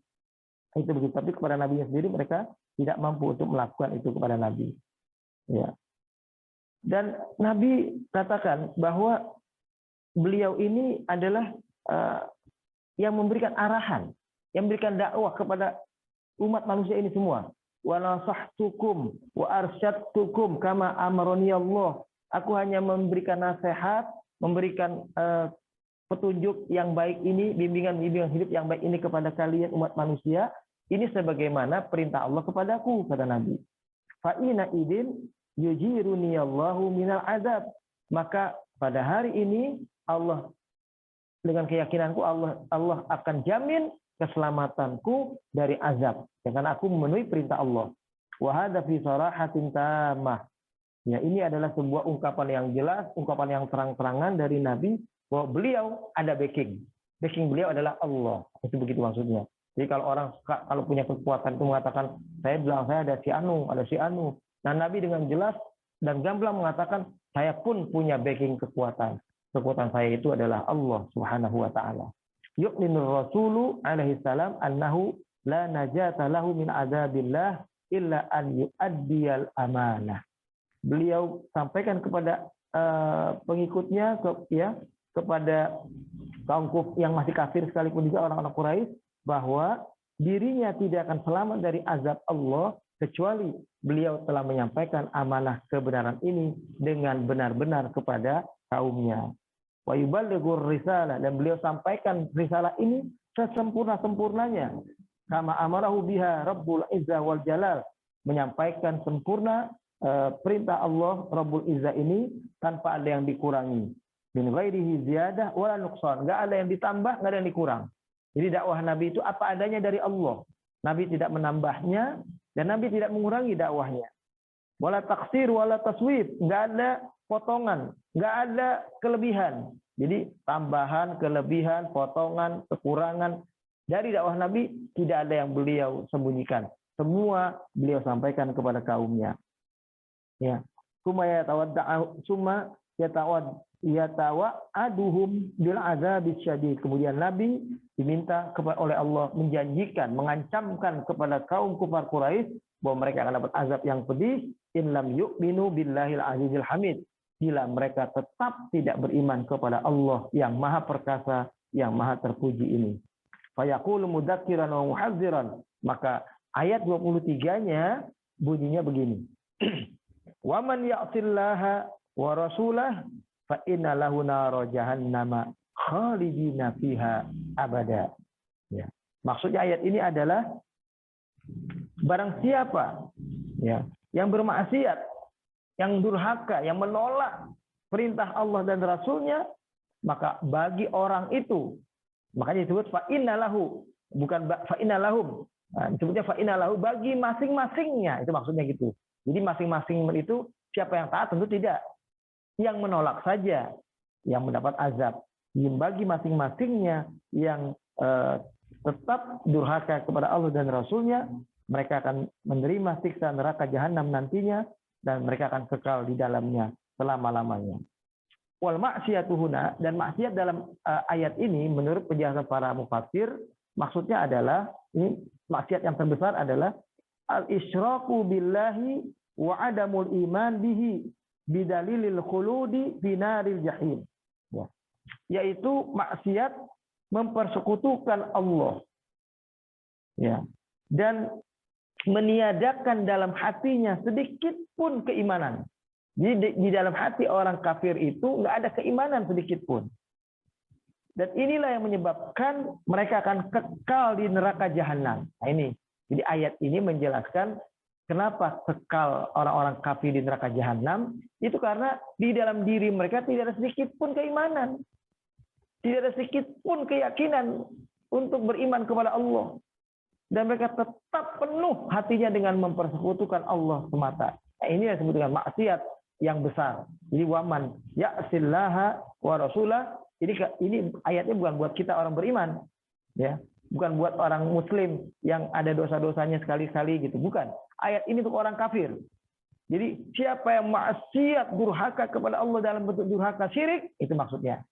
Itu begitu. Tapi kepada Nabi sendiri mereka tidak mampu untuk melakukan itu kepada Nabi. Ya. Dan Nabi katakan bahwa beliau ini adalah yang memberikan arahan, yang memberikan dakwah kepada umat manusia ini semua. Wa nasahtukum wa arsyadtukum kama amaroni Allah. Aku hanya memberikan nasihat, memberikan petunjuk yang baik ini, bimbingan-bimbingan hidup yang baik ini kepada kalian umat manusia, ini sebagaimana perintah Allah kepadaku, kata Nabi. Fa ina idin yujiruni Allahu minal azab. Maka pada hari ini Allah, dengan keyakinanku Allah akan jamin keselamatanku dari azab, karena aku memenuhi perintah Allah. Wa hadza fi sarahatin tamah. Ya, ini adalah sebuah ungkapan yang jelas, ungkapan yang terang-terangan dari Nabi bahwa beliau ada backing. Backing beliau adalah Allah. Itu begitu maksudnya. Jadi kalau orang kalau punya kekuatan itu mengatakan, saya bilang saya ada si anu. Nah, Nabi dengan jelas dan gamblang mengatakan, saya pun punya backing kekuatan. kekuatan saya itu adalah Allah Subhanahu wa taala. Yu'minur rasulu alaihi salam annahu la najata lahu min adzabillah illa an yu'addiyal amanah. Beliau sampaikan kepada pengikutnya kepada kaum yang masih kafir sekalipun juga orang-orang Quraisy bahwa dirinya tidak akan selamat dari azab Allah kecuali beliau telah menyampaikan amanah kebenaran ini dengan benar-benar kepada kaumnya. Wa yuballighur risalah, dan beliau sampaikan risalah ini sesempurna-sempurnanya. Kama amarahu biha Rabbul Izzah wal Jalal, menyampaikan sempurna perintah Allah Rabbul Izzah ini tanpa ada yang dikurangi. Min ghairihi ziyadah wala nuqsan, enggak ada yang ditambah, enggak ada yang dikurang. Jadi dakwah Nabi itu apa adanya dari Allah. Nabi tidak menambahnya dan Nabi tidak mengurangi dakwahnya. Wala taksir wala taswib, enggak ada potongan, enggak ada kelebihan. Jadi tambahan, kelebihan, potongan, kekurangan dari dakwah Nabi tidak ada yang beliau sembunyikan. Semua beliau sampaikan kepada kaumnya. Ya. Summa yatawa'aduhum bil azab syadid. Kemudian Nabi diminta oleh Allah menjanjikan, mengancamkan kepada kaum kufar Quraisy bahwa mereka akan dapat azab yang pedih in lam yu'minu billahil azizil hamid, bila mereka tetap tidak beriman kepada Allah yang maha perkasa, yang maha terpuji ini. Fayaqulu mudzakiran wa muhadziran, maka ayat 23-nya bunyinya begini. Wa man ya'tillaha wa rasulah fa inna lahu nar jahannam khalidina fiha abada. Ya. Maksudnya ayat ini adalah barang siapa yang bermaksiat, yang durhaka, yang menolak perintah Allah dan Rasulnya, maka bagi orang itu, makanya disebut fa inna lahu, bukan fa inna lahum. Nah, disebutnya fa inna lahu, bagi masing-masingnya, itu maksudnya gitu. Jadi masing-masing itu siapa yang taat tentu tidak. Yang menolak saja yang mendapat azab. Bagi masing-masingnya yang tetap durhaka kepada Allah dan Rasulnya, mereka akan menerima siksa neraka jahanam nantinya, dan mereka akan kekal di dalamnya selama-lamanya. Wal maksiyatuhuna, dan maksiat dalam ayat ini menurut penjelasan para mufassir, maksudnya adalah, ini maksiat yang terbesar adalah al-isyraku billahi wa adamul iman bihi bidalilil khuludi binaril jahim. Ya. Yaitu maksiat mempersekutukan Allah. Ya. Dan meniadakan dalam hatinya sedikit pun keimanan. Jadi di dalam hati orang kafir itu nggak ada keimanan sedikit pun. Dan inilah yang menyebabkan mereka akan kekal di neraka jahanam. Nah ini. Jadi ayat ini menjelaskan kenapa kekal orang-orang kafir di neraka jahanam, itu karena di dalam diri mereka tidak ada sedikit pun keimanan. Tidak ada sedikit pun keyakinan untuk beriman kepada Allah. Dan mereka tetap penuh hatinya dengan mempersekutukan Allah semata. Nah, ini yang disebut dengan maksiat yang besar. Jadi waman ya'sillaha wa rasulah, ini ayatnya bukan buat kita orang beriman, ya. Bukan buat orang muslim yang ada dosa-dosanya sekali-kali gitu, bukan. Ayat ini untuk orang kafir. Jadi siapa yang maksiat durhaka kepada Allah dalam bentuk durhaka syirik, itu maksudnya.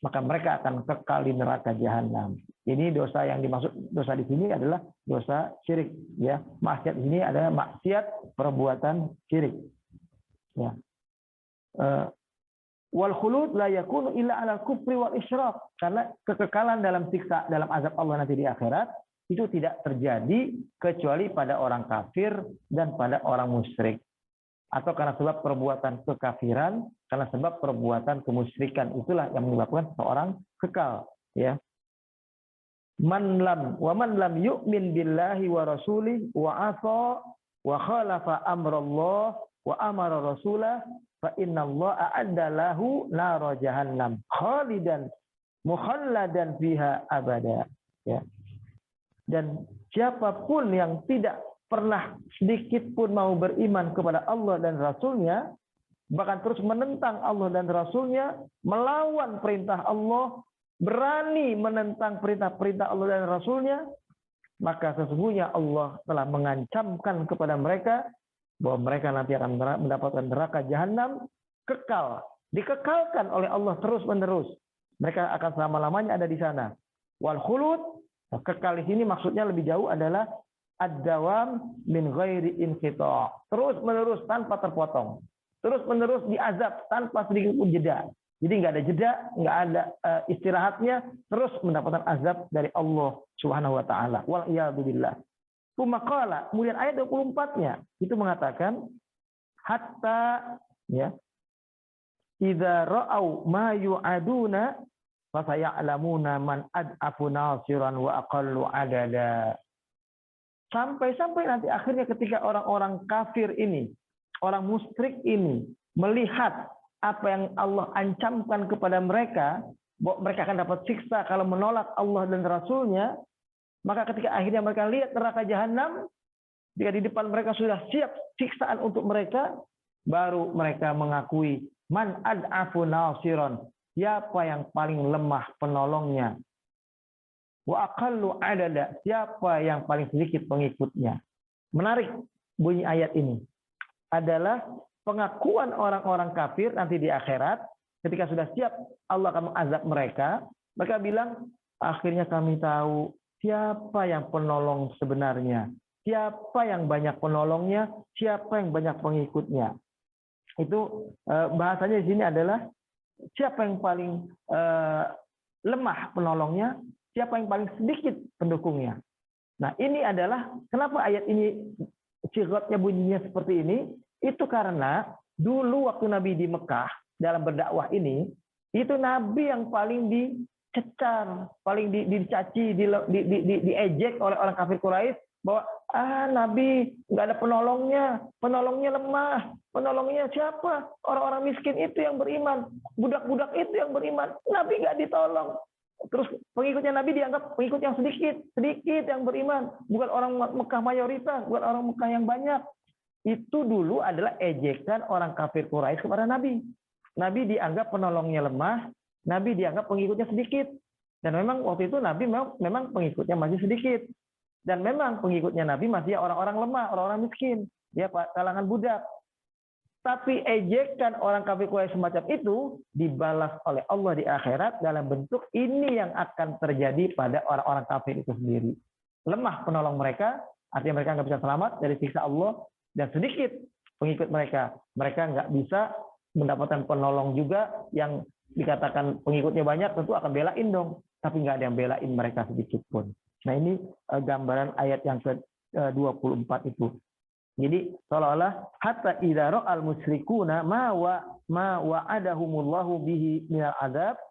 Maka mereka akan kekal di neraka jahanam. Ini dosa yang dimaksud, dosa di sini adalah dosa syirik, ya. Maksiat ini adalah maksiat perbuatan syirik. Ya. Wal khulud la yakunu illa ala kufri wal isyrak, karena kekekalan dalam siksa, dalam azab Allah nanti di akhirat itu tidak terjadi kecuali pada orang kafir dan pada orang musyrik, atau karena sebab perbuatan kekafiran, karena sebab perbuatan kemusyrikan, itulah yang menyebabkan seorang kekal, ya. Man lam yu'min billahi wa rasulih wa asa wa khalafa amrallah wa amara rasulah fa innallaha a'adda lahu nar jahannam khalidan mukhalladan fiha abada, ya. Dan siapapun yang tidak pernah sedikit pun mau beriman kepada Allah dan Rasulnya, bahkan terus menentang Allah dan Rasulnya, melawan perintah Allah, berani menentang perintah-perintah Allah dan Rasulnya, maka sesungguhnya Allah telah mengancamkan kepada mereka bahwa mereka nanti akan mendapatkan neraka jahanam kekal dikekalkan oleh Allah terus-menerus. Mereka akan selama-lamanya ada di sana. Wal khulud, kekal di sini maksudnya lebih jauh adalah ad-dawam min ghairi inqita'. Terus-menerus tanpa terpotong. Terus-menerus diazab tanpa sedikit pun jeda. Jadi nggak ada jeda, nggak ada istirahatnya, terus mendapatkan azab dari Allah Subhanahu wa taala. Wal iyadu billah. Qala, kemudian ayat 24-nya itu mengatakan hatta ya idza ra'au ma yu'aduna fa sayalamuna man ad'afu nasiran wa aqallu adada. Sampai-sampai nanti akhirnya ketika orang-orang kafir ini, orang musyrik ini melihat apa yang Allah ancamkan kepada mereka, bahwa mereka akan dapat siksa kalau menolak Allah dan Rasul-Nya, maka ketika akhirnya mereka lihat neraka jahanam, jika di depan mereka sudah siap siksaan untuk mereka, baru mereka mengakui man ad'afu nasiron, siapa yang paling lemah penolongnya, wa aqallu adada, siapa yang paling sedikit pengikutnya. Menarik bunyi ayat ini adalah pengakuan orang-orang kafir nanti di akhirat, ketika sudah siap Allah akan mengazab mereka, mereka bilang, akhirnya kami tahu siapa yang penolong sebenarnya, siapa yang banyak penolongnya, siapa yang banyak pengikutnya. Itu bahasanya di sini adalah siapa yang paling lemah penolongnya, siapa yang paling sedikit pendukungnya. Nah, ini adalah kenapa ayat ini sigotnya bunyinya seperti ini. Itu karena dulu waktu Nabi di Mekah dalam berdakwah ini, itu Nabi yang paling dicecar, paling dicaci, diejek oleh orang kafir Quraisy bahwa Nabi nggak ada penolongnya lemah, penolongnya siapa? Orang-orang miskin itu yang beriman, budak-budak itu yang beriman, Nabi nggak ditolong. Terus pengikutnya Nabi dianggap pengikut yang sedikit yang beriman, bukan orang Mekah mayoritas, bukan orang Mekah yang banyak. Itu dulu adalah ejekan orang kafir Quraisy kepada Nabi. Nabi dianggap penolongnya lemah, Nabi dianggap pengikutnya sedikit. Dan memang waktu itu Nabi memang pengikutnya masih sedikit. Dan memang pengikutnya Nabi masih orang-orang lemah, orang-orang miskin, ya kalangan budak. Tapi ejekan orang kafir Quraisy semacam itu dibalas oleh Allah di akhirat dalam bentuk ini yang akan terjadi pada orang-orang kafir itu sendiri. Lemah penolong mereka, artinya mereka nggak bisa selamat dari siksa Allah. Dan sedikit pengikut mereka nggak bisa mendapatkan penolong juga, yang dikatakan pengikutnya banyak tentu akan belain dong, tapi nggak ada yang belain mereka sedikit pun. Nah, ini gambaran ayat yang ke-24 itu. Jadi seolah-olah hatta idza ra'al musyrikuna ma wa'adahumullahu bihi minal adzab,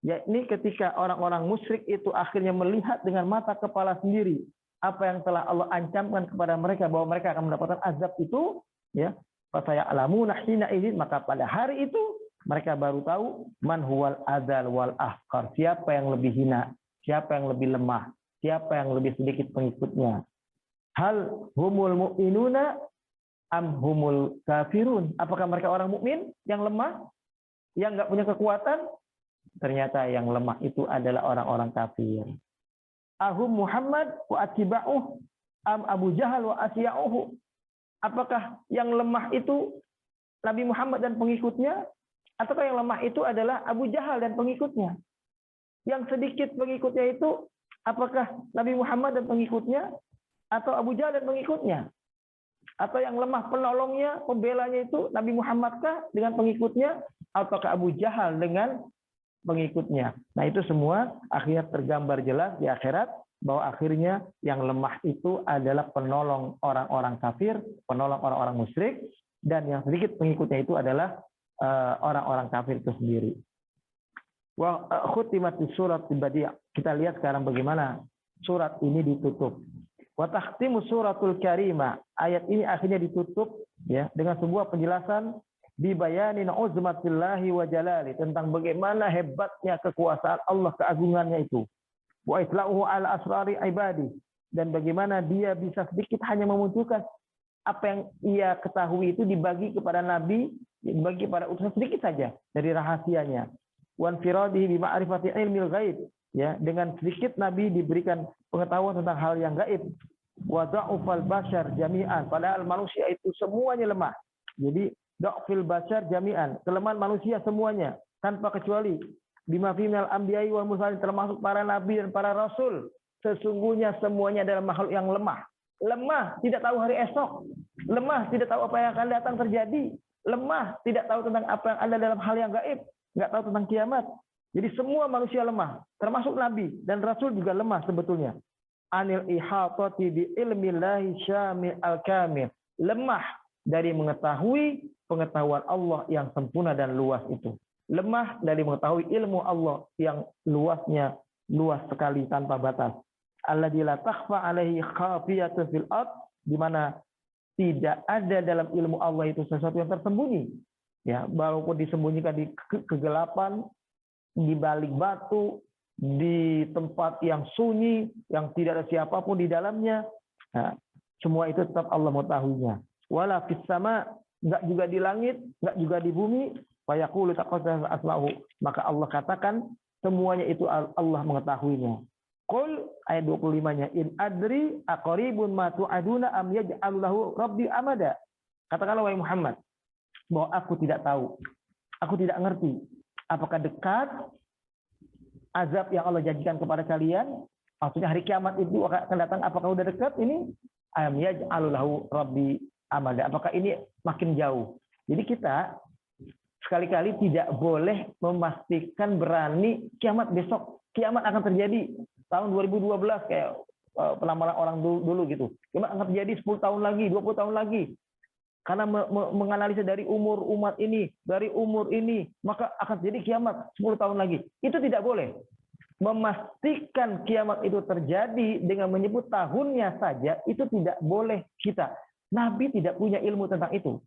yakni ketika orang-orang musyrik itu akhirnya melihat dengan mata kepala sendiri apa yang telah Allah ancamkan kepada mereka bahwa mereka akan mendapatkan azab itu, ya, fasaya'lamuna hina idzin, maka pada hari itu mereka baru tahu man huwal adzal wal ahqar, siapa yang lebih hina, siapa yang lebih lemah, siapa yang lebih sedikit pengikutnya. Hal humul mu'minuna am humul kafirun, apakah mereka orang mukmin yang lemah, yang nggak punya kekuatan? Ternyata yang lemah itu adalah orang-orang kafir. Ahum Muhammad wa atiba'uh am Abu Jahal wa asya'uhu. Apakah yang lemah itu Nabi Muhammad dan pengikutnya, ataukah yang lemah itu adalah Abu Jahal dan pengikutnya? Yang sedikit pengikutnya itu apakah Nabi Muhammad dan pengikutnya, atau Abu Jahal dan pengikutnya? Atau yang lemah penolongnya, pembelanya itu Nabi Muhammadkah dengan pengikutnya, ataukah Abu Jahal dengan pengikutnya? Nah, itu semua akhirnya tergambar jelas di akhirat bahwa akhirnya yang lemah itu adalah penolong orang-orang kafir, penolong orang-orang musyrik, dan yang sedikit pengikutnya itu adalah orang-orang kafir itu sendiri. Wa khutimat surat Badi'. Kita lihat sekarang bagaimana surat ini ditutup. Wa takhtimu suratul karimah. Ayat ini akhirnya ditutup ya dengan sebuah penjelasan bibayanin uzmatillahi wa jalali, tentang bagaimana hebatnya kekuasaan Allah, keagungannya itu. Wa itla'uhu ala asrari ibadi, dan bagaimana dia bisa sedikit hanya memunculkan apa yang ia ketahui itu dibagi kepada nabi, dibagi kepada utusan sedikit saja dari rahasianya. Wan firadihi bi ma'rifati ilmil ghaib, ya, dengan sedikit nabi diberikan pengetahuan tentang hal yang gaib. Wa dha'ufal bashar jami'an, padahal manusia itu semuanya lemah. Jadi Dhafil bashar jami'an, kelemahan manusia semuanya tanpa kecuali. Bima fi minal anbiya'i wal mursalin, termasuk para nabi dan para rasul. Sesungguhnya semuanya adalah makhluk yang lemah. Lemah, tidak tahu hari esok. Lemah, tidak tahu apa yang akan datang terjadi. Lemah, tidak tahu tentang apa yang ada dalam hal yang gaib. Nggak tahu tentang kiamat. Jadi semua manusia lemah, termasuk nabi dan rasul juga lemah sebetulnya. Anil ihatati bi ilmillahi syamil al-kamil. Lemah dari mengetahui pengetahuan Allah yang sempurna dan luas itu. Lemah dari mengetahui ilmu Allah yang luasnya luas sekali tanpa batas. Alladzi la takhfa alaihi khafiyatun fil ard, di mana tidak ada dalam ilmu Allah itu sesuatu yang tersembunyi. Ya, walaupun disembunyikan di kegelapan, di balik batu, di tempat yang sunyi, yang tidak ada siapapun di dalamnya, nah, semua itu tetap Allah mengetahuinya. Wala fis sama, enggak juga di langit, enggak juga di bumi. Fayaqulu taqaddasa asma'uhu, maka Allah katakan semuanya itu Allah mengetahuinya. Qul ayat 25-nya, in adri aqribun ma tu'aduna am yaj'alu lahu rabbi amada. Katakanlah wahai Muhammad bahwa aku tidak tahu, aku tidak ngerti apakah dekat azab yang Allah janjikan kepada kalian, maksudnya hari kiamat itu akan datang, apakah sudah dekat ini? Am yaj'alu lahu rabbi amada, apakah ini makin jauh? Jadi kita sekali-kali tidak boleh memastikan berani kiamat besok, kiamat akan terjadi tahun 2012 kayak penamaran orang dulu gitu. Kiamat akan terjadi 10 tahun lagi, 20 tahun lagi. Karena menganalisa dari umur umat ini, dari umur ini, maka akan terjadi kiamat 10 tahun lagi. Itu tidak boleh. Memastikan kiamat itu terjadi dengan menyebut tahunnya saja, itu tidak boleh kita. Nabi tidak punya ilmu tentang itu.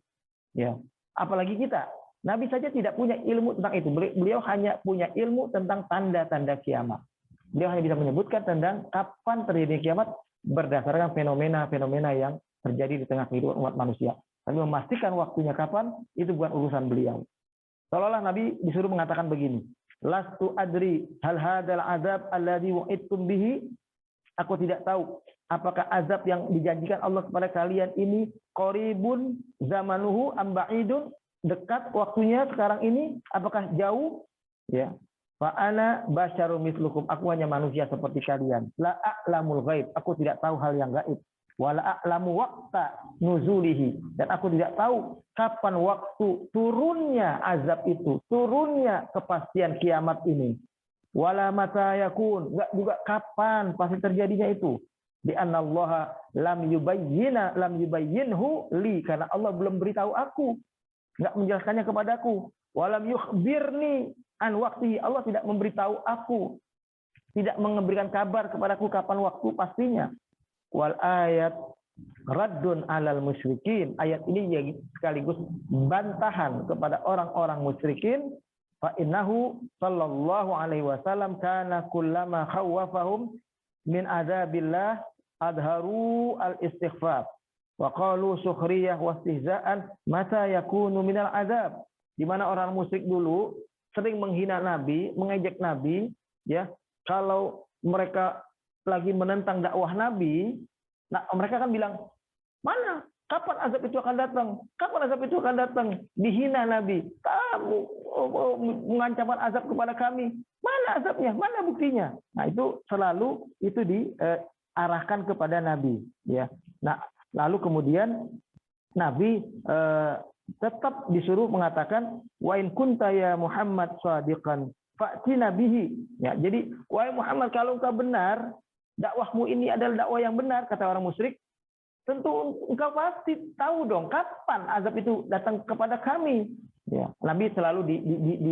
Ya, apalagi kita. Nabi saja tidak punya ilmu tentang itu. Beliau hanya punya ilmu tentang tanda-tanda kiamat. Beliau hanya bisa menyebutkan tentang kapan terjadi kiamat berdasarkan fenomena-fenomena yang terjadi di tengah kehidupan umat manusia. Tapi memastikan waktunya kapan, itu bukan urusan beliau. Seolah-olah Nabi disuruh mengatakan begini, lastu adri hal hadal azab alladzi wa'idtum bihi. Aku tidak tahu apakah azab yang dijanjikan Allah kepada kalian ini qaribun zamanuhu am ba'idun, dekat waktunya sekarang ini, apakah jauh? Ya. Fa ana basyarum mislukum, aku hanya manusia seperti kalian. La a'lamul ghaib, aku tidak tahu hal yang gaib. Wala a'lamu waqta nuzulihi, dan aku tidak tahu kapan waktu turunnya azab itu, turunnya kepastian kiamat ini. Wala mata yakun, enggak juga kapan pasti terjadinya itu. Di annallaha lam yubayyinhu li, karena Allah belum beritahu aku, enggak menjelaskannya kepadaku. Walam yukhbirni an waqti, Allah tidak memberitahu aku, tidak memberikan kabar kepadaku kapan waktu pastinya. Wal ayat raddun alal musyrikin, ayat ini ya sekaligus bantahan kepada orang-orang musyrikin. Fa innahu sallallahu alaihi wasallam kana kullama khawwafahum min adzabillah adharu al istighfar wa qalu sukhriyah wa istihza'an mata yakunu minal azab. Di mana orang musyrik dulu sering menghina Nabi, mengejek Nabi, ya. Kalau mereka lagi menentang dakwah Nabi, nah mereka kan bilang, mana? Kapan azab itu akan datang? Kapan azab itu akan datang? Dihina Nabi. Kamu mengancamkan azab kepada kami. Mana azabnya? Mana buktinya? Nah, itu selalu itu diarahkan kepada Nabi, ya. Nah, lalu kemudian Nabi tetap disuruh mengatakan wa in kunta ya Muhammad shadiqan fa'tina bihi. Ya, jadi wahai Muhammad, kalau engkau benar, dakwahmu ini adalah dakwah yang benar, kata orang musyrik, tentu engkau pasti tahu dong kapan azab itu datang kepada kami. Ya, Nabi selalu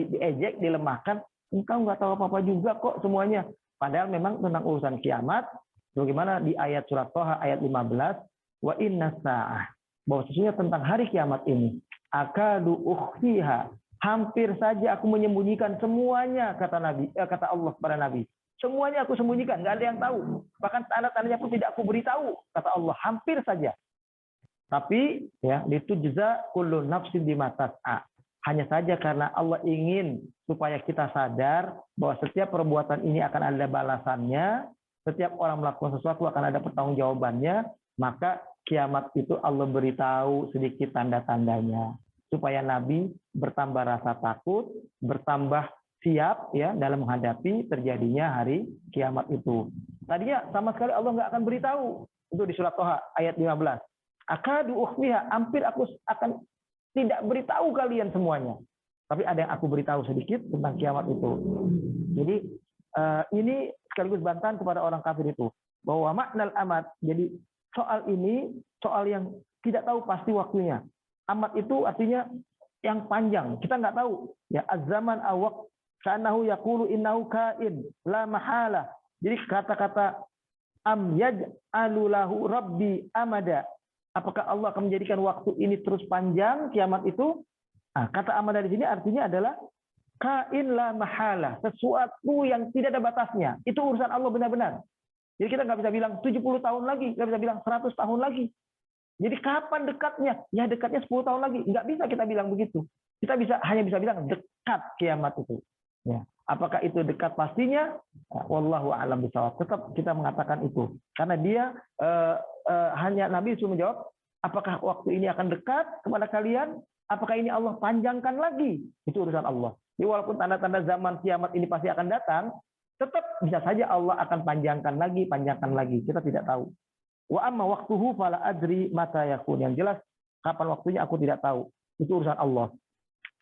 diejek, dilemahkan, engkau nggak tahu apa-apa juga kok semuanya. Padahal memang tentang urusan kiamat, bagaimana di ayat surat Thaha ayat 15, wa inna sa'ah, bahwa sesungguhnya tentang hari kiamat ini, akadu ukhfiha, hampir saja aku menyembunyikan semuanya, kata Nabi, kata Allah kepada Nabi. Semuanya aku sembunyikan, nggak ada yang tahu. Bahkan tanda-tandanya pun tidak aku beritahu, kata Allah, hampir saja. Tapi ya, litujza kullu nafsin bima tas'a. Hanya saja karena Allah ingin supaya kita sadar bahwa setiap perbuatan ini akan ada balasannya, setiap orang melakukan sesuatu akan ada pertanggungjawabannya, maka kiamat itu Allah beritahu sedikit tanda-tandanya. supaya Nabi bertambah rasa takut, bertambah siap ya dalam menghadapi terjadinya hari kiamat itu. Tadinya sama sekali Allah nggak akan beritahu. Itu di surat Toha ayat 15. Akadu ukhfiha, hampir aku akan tidak beritahu kalian semuanya. Tapi ada yang aku beritahu sedikit tentang kiamat itu. Jadi ini sekaligus bantahan kepada orang kafir itu. Bahwa maknal amat, jadi soal ini, soal yang tidak tahu pasti waktunya. Amat itu artinya yang panjang, kita nggak tahu. Ya, az-zaman awak kanahu yaqulu innahu kain la mahala. Jadi kata-kata am yaj'alu lahu rabbi amada. Apakah Allah akan menjadikan waktu ini terus panjang kiamat itu? Nah, kata amada di sini artinya adalah kain la mahala, sesuatu yang tidak ada batasnya. Itu urusan Allah benar-benar. Jadi kita nggak bisa bilang 70 tahun lagi, nggak bisa bilang 100 tahun lagi. Jadi kapan dekatnya? Ya dekatnya 10 tahun lagi. Nggak bisa kita bilang begitu. Kita hanya bisa bilang dekat kiamat itu. Ya. Apakah itu dekat pastinya? Wallahu a'lam bishawab. Tetap kita mengatakan itu. Karena dia hanya Nabi suruh menjawab, apakah waktu ini akan dekat kepada kalian? Apakah ini Allah panjangkan lagi? Itu urusan Allah. Jadi walaupun tanda-tanda zaman kiamat ini pasti akan datang, tetap bisa saja Allah akan panjangkan lagi. Kita tidak tahu. Wa amma waqtuhu fala adri mata yakun. Yang jelas kapan waktunya aku tidak tahu. Itu urusan Allah.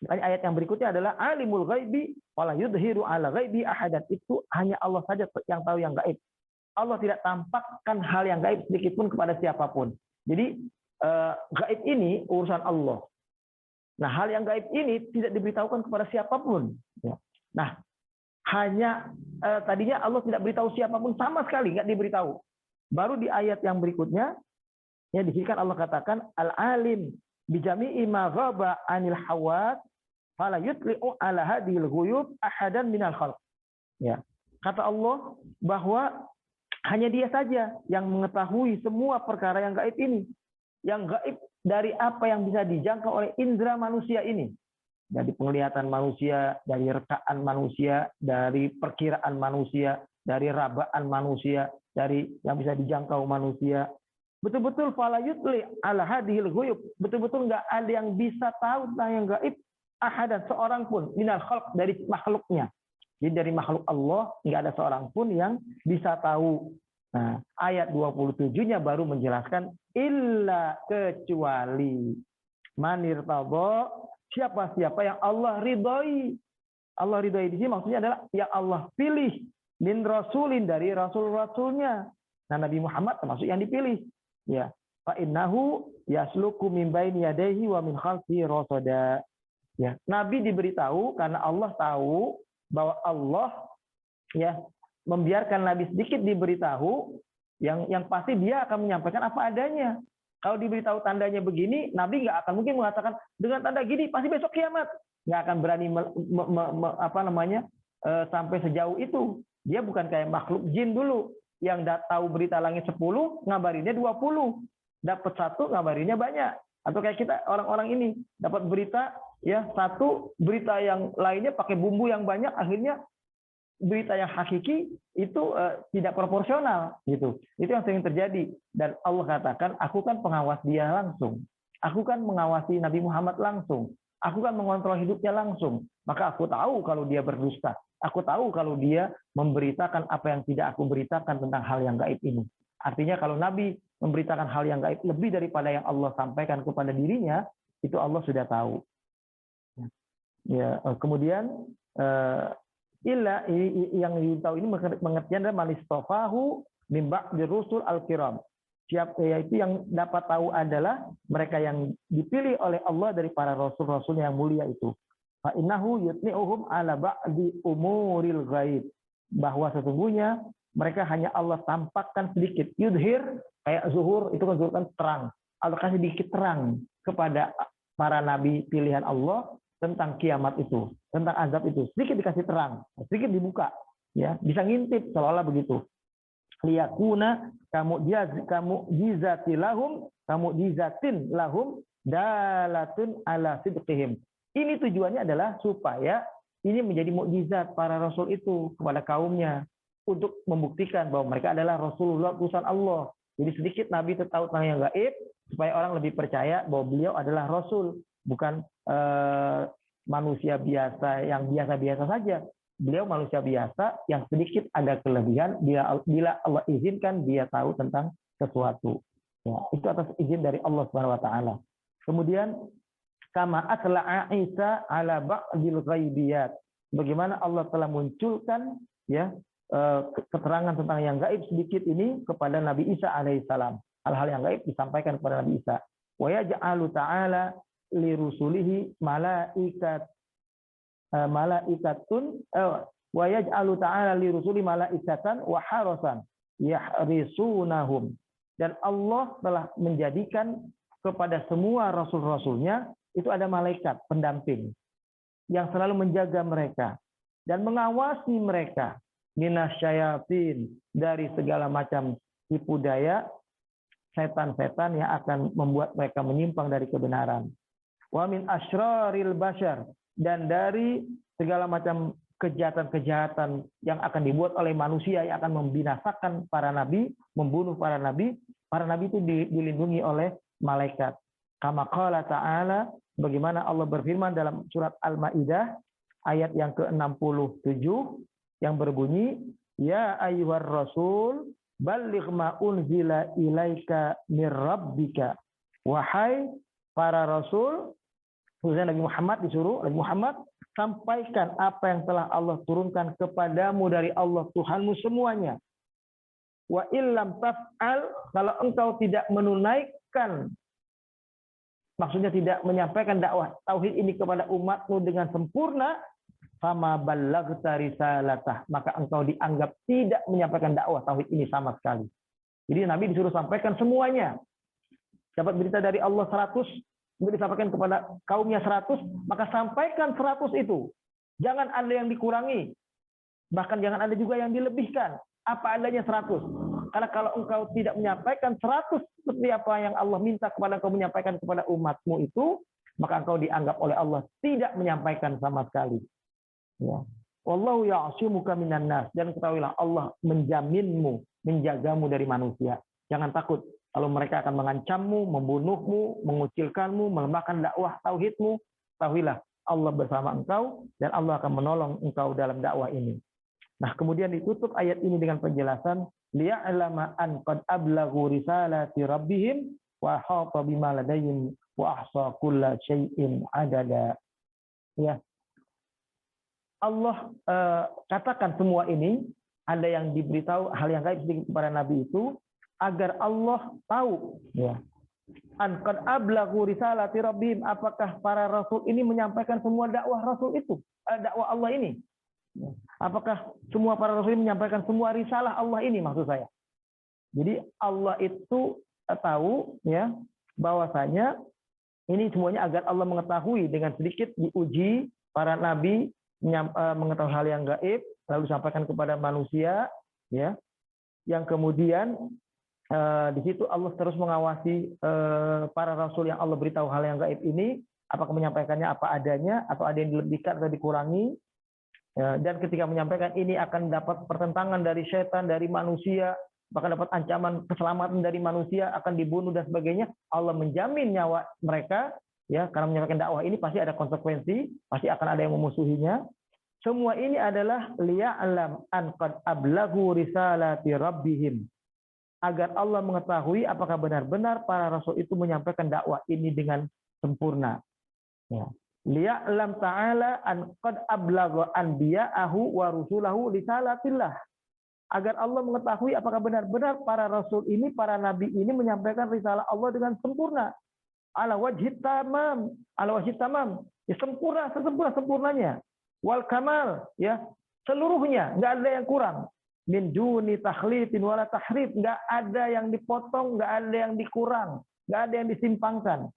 Ayat yang berikutnya adalah alimul ghaibi wala yudhiru ala ghaibi ahadan. Itu hanya Allah saja yang tahu yang gaib. Allah tidak tampakkan hal yang gaib sedikit pun kepada siapapun. Jadi gaib ini urusan Allah. Nah, hal yang gaib ini tidak diberitahukan kepada siapapun. Nah, hanya tadinya Allah tidak beritahu siapapun sama sekali, nggak diberitahu. Baru di ayat yang berikutnya, ya di sini kan Allah katakan al-alim bijami'i ma ghaba 'anil hawat fala yutli'u 'ala hadhil ghuyub ahadan minal khalq. Ya. Kata Allah bahwa hanya Dia saja yang mengetahui semua perkara yang gaib ini. Yang gaib dari apa yang bisa dijangkau oleh indera manusia ini. Dari penglihatan manusia, dari rekaan manusia, dari perkiraan manusia, dari rabaan manusia, dari yang bisa dijangkau manusia. Betul-betul fala yutli ala hadhil ghuyub. Betul-betul nggak ada yang bisa tahu tentang yang gaib ahadan seorang pun minal khalq dari makhluknya. Jadi dari makhluk Allah nggak ada seorang pun yang bisa tahu. Nah, ayat 27-nya baru menjelaskan illa kecuali manir tadha, siapa-siapa yang Allah ridhoi. Allah ridhoi di sini maksudnya adalah yang Allah pilih min rasulin dari rasul-rasulnya. Nah, Nabi Muhammad termasuk yang dipilih. Ya, fa innahu yasluku min baini yadayhi wa min khalfihi rasada. Ya, Nabi diberitahu karena Allah tahu bahwa Allah ya membiarkan Nabi sedikit diberitahu yang pasti dia akan menyampaikan apa adanya. Kalau diberitahu tandanya begini, Nabi nggak akan mungkin mengatakan dengan tanda gini pasti besok kiamat. Nggak akan berani sampai sejauh itu. Dia bukan kayak makhluk jin dulu yang tahu berita langit 10, ngabarinnya 20. Dapat 1, ngabarinnya banyak. Atau kayak kita orang-orang ini dapat berita ya satu, berita yang lainnya pakai bumbu yang banyak, akhirnya berita yang hakiki itu tidak proporsional gitu. Itu yang sering terjadi. Dan Allah katakan, aku kan pengawas dia langsung. Aku kan mengawasi Nabi Muhammad langsung. Aku kan mengontrol hidupnya langsung. Maka aku tahu kalau dia berdusta. Aku tahu kalau dia memberitakan apa yang tidak aku beritakan tentang hal yang gaib ini. Artinya kalau Nabi memberitakan hal yang gaib lebih daripada yang Allah sampaikan kepada dirinya, itu Allah sudah tahu. Ya, kemudian illa yang ditahu ini pengertian adalah manistofahu min ba'di rusul al-kiram. Yaitu yang dapat tahu adalah mereka yang dipilih oleh Allah dari para rasul-rasul yang mulia itu. Fa innahu yutni'uhum ala ba'di umuril ghaib. Bahwa sesungguhnya mereka hanya Allah tampakkan sedikit. Yudhir kayak zuhur itu kan zuhur kan terang. Allah kasih sedikit terang kepada para nabi pilihan Allah tentang kiamat itu, tentang azab itu. Sedikit dikasih terang, sedikit dibuka, ya, bisa ngintip seolah-olah begitu. Liyakuna kamu jizati lahum, kamu jizatin lahum dalatun ala sidqihim. Ini tujuannya adalah supaya ini menjadi mukjizat para rasul itu kepada kaumnya untuk membuktikan bahwa mereka adalah Rasulullah utusan Allah. Jadi sedikit Nabi tahu tentang yang gaib supaya orang lebih percaya bahwa beliau adalah Rasul bukan manusia biasa yang biasa-biasa saja. Beliau manusia biasa yang sedikit ada kelebihan bila Allah izinkan dia tahu tentang sesuatu. Ya, itu atas izin dari Allah Subhanahu wa taala. Kemudian kama atla'a Isa ala ba'dil ghaibiyat. Bagaimana Allah telah munculkan ya keterangan tentang yang gaib sedikit ini kepada Nabi Isa alaihissalam. Hal-hal yang gaib disampaikan kepada Nabi Isa. Wa yaj'alu ta'ala li rusulihi malaikatun wa yaj'alu ta'ala li rusuli malaikatan wa harasan yahrisunahum. Dan Allah telah menjadikan kepada semua rasul-rasulnya itu ada malaikat pendamping yang selalu menjaga mereka dan mengawasi mereka minasyayatin dari segala macam tipu daya setan-setan yang akan membuat mereka menyimpang dari kebenaran. Wa min asyraril bashar, dan dari segala macam kejahatan-kejahatan yang akan dibuat oleh manusia yang akan membinasakan para nabi, membunuh para nabi itu dilindungi oleh malaikat. Kama qala ta'ala, bagaimana Allah berfirman dalam surat Al-Maidah ayat yang ke-67 yang berbunyi, ya ayyuhar rasul balligh ma unzila ilaika mir rabbika. Wahai para rasul, khususnya Nabi Muhammad disuruh, Nabi Muhammad sampaikan apa yang telah Allah turunkan kepadamu dari Allah Tuhanmu semuanya. Wa illam taf'al, kalau engkau tidak menunaikan, maksudnya tidak menyampaikan dakwah tauhid ini kepada umatmu dengan sempurna, fama ballaghta risalatah, maka engkau dianggap tidak menyampaikan dakwah tauhid ini sama sekali. Jadi Nabi disuruh sampaikan semuanya. Dapat berita dari Allah 100, untuk disampaikan kepada kaumnya 100, maka sampaikan 100 itu. Jangan ada yang dikurangi. Bahkan jangan ada juga yang dilebihkan. Apa adanya 100. Karena kalau engkau tidak menyampaikan 100 seperti apa yang Allah minta kepada engkau menyampaikan kepada umatmu itu, maka engkau dianggap oleh Allah tidak menyampaikan sama sekali. Ya. Wallahu ya'simuka minan nas, dan ketahuilah Allah menjaminmu, menjagamu dari manusia. Jangan takut kalau mereka akan mengancammu, membunuhmu, mengucilkanmu, melemahkan dakwah tauhidmu. Ketahuilah Allah bersama engkau dan Allah akan menolong engkau dalam dakwah ini. Nah, kemudian ditutup ayat ini dengan penjelasan liya'lama an qad ablaghu risalati rabbihim wa ahata bima ladayhim wa ahsa kulla syai'in adada. Ya. Allah katakan semua ini, ada yang diberitahu hal yang gaib sedikit kepada Nabi itu agar Allah tahu, ya. An qad ablaghu risalati rabbihim, apakah para rasul ini menyampaikan semua dakwah rasul itu, dakwah Allah ini? Apakah semua para rasul ini menyampaikan semua risalah Allah ini, maksud saya. Jadi Allah itu tahu, ya, bahwasanya ini semuanya agar Allah mengetahui, dengan sedikit diuji para nabi mengetahui hal yang gaib lalu sampaikan kepada manusia, ya. Yang kemudian di situ Allah terus mengawasi para rasul yang Allah beritahu hal yang gaib ini, apakah menyampaikannya apa adanya atau ada yang dilebihkan atau dikurangi. Dan ketika menyampaikan ini akan dapat pertentangan dari setan, dari manusia, bahkan dapat ancaman keselamatan dari manusia, akan dibunuh dan sebagainya, Allah menjamin nyawa mereka, ya, karena menyampaikan dakwah ini pasti ada konsekuensi, pasti akan ada yang memusuhinya. Semua ini adalah liya'lam an qad ablaghu risalati rabbihim, agar Allah mengetahui apakah benar-benar para rasul itu menyampaikan dakwah ini dengan sempurna. Ya. Liya'lam ta'ala an qad ablagha anbiya'ahu wa rusulahu risalatillah, agar Allah mengetahui apakah benar-benar para rasul ini, para nabi ini menyampaikan risalah Allah dengan sempurna, ala wajhi tamam, ya, sempurna sempurnanya, wal kamal, ya, seluruhnya, enggak ada yang kurang, min duni takhlifin wala tahrif, enggak ada yang dipotong, enggak ada yang dikurang, enggak ada yang disimpangkan.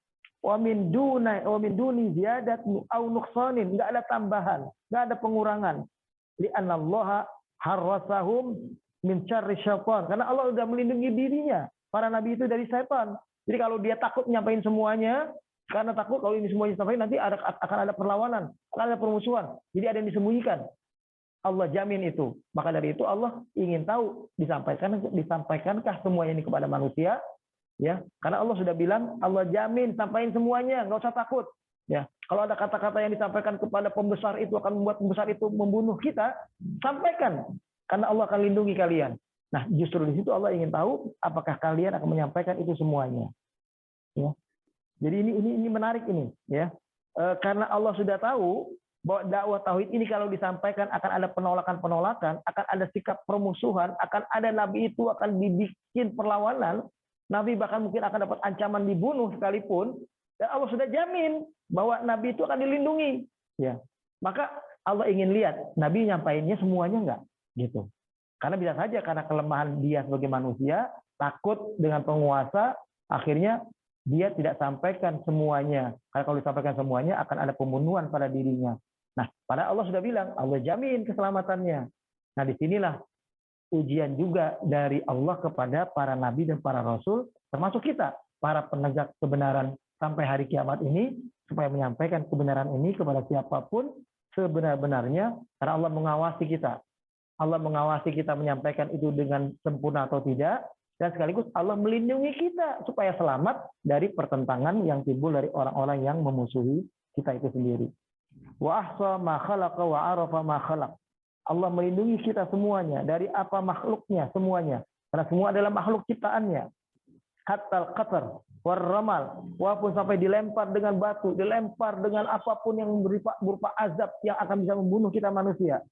Wa min duni ziyadat au nuqsanin, enggak ada tambahan, enggak ada pengurangan. Li annallaha harrasahum min syarri syaitan, karena Allah sudah melindungi dirinya, para nabi itu, dari setan. Jadi kalau dia takut nyampain semuanya, karena takut kalau ini semuanya disampaikan nanti akan ada perlawanan, akan ada permusuhan. Jadi ada yang disembunyikan. Allah jamin itu. Maka dari itu Allah ingin tahu disampaikankah semua ini kepada manusia, ya. Karena Allah sudah bilang, Allah jamin sampaikan semuanya, nggak usah takut. Ya, kalau ada kata-kata yang disampaikan kepada pembesar itu akan membuat pembesar itu membunuh kita, sampaikan karena Allah akan lindungi kalian. Nah, justru di situ Allah ingin tahu apakah kalian akan menyampaikan itu semuanya. Ya. Jadi ini menarik ini, ya. Karena Allah sudah tahu bahwa dakwah tauhid ini kalau disampaikan akan ada penolakan-penolakan, akan ada sikap permusuhan, akan ada nabi itu akan dibikin perlawanan, nabi bahkan mungkin akan dapat ancaman dibunuh sekalipun, dan Allah sudah jamin bahwa nabi itu akan dilindungi. Ya. Maka Allah ingin lihat nabi nyampainnya semuanya enggak, gitu. Karena bisa saja karena kelemahan dia sebagai manusia, takut dengan penguasa, akhirnya dia tidak sampaikan semuanya. Karena kalau disampaikan semuanya akan ada pembunuhan pada dirinya. Nah, pada Allah sudah bilang, Allah jamin keselamatannya. Nah, disinilah ujian juga dari Allah kepada para nabi dan para rasul, termasuk kita, para penegak kebenaran sampai hari kiamat ini, supaya menyampaikan kebenaran ini kepada siapapun sebenar-benarnya, karena Allah mengawasi kita. Allah mengawasi kita menyampaikan itu dengan sempurna atau tidak, dan sekaligus Allah melindungi kita supaya selamat dari pertentangan yang timbul dari orang-orang yang memusuhi kita itu sendiri. Wa ahsa ma khalaqa wa arafa ma khalaq. Allah melindungi kita semuanya dari apa makhluknya semuanya, karena semua adalah makhluk ciptaannya. Hatta al-qatar war ramal, walaupun sampai dilempar dengan batu, dilempar dengan apapun yang berupa azab yang akan bisa membunuh kita manusia.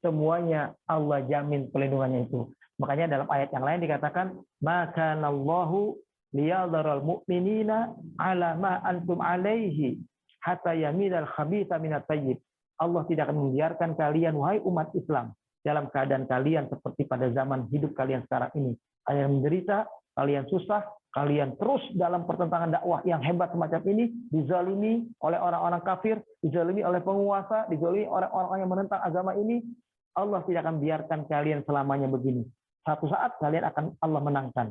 Semuanya Allah jamin pelindungannya itu. Makanya dalam ayat yang lain dikatakan, maka Allahu liyadharal mu'minina ala ma antum alaihi hatta yamilal khabitha minat tayyib. Allah tidak akan membiarkan kalian, wahai umat Islam, dalam keadaan kalian seperti pada zaman hidup kalian sekarang ini. Kalian menderita, kalian susah, kalian terus dalam pertentangan dakwah yang hebat semacam ini, dizalimi oleh orang-orang kafir, dizalimi oleh penguasa, dizalimi oleh orang-orang yang menentang agama ini. Allah tidak akan biarkan kalian selamanya begini. Satu saat kalian akan Allah menangkan.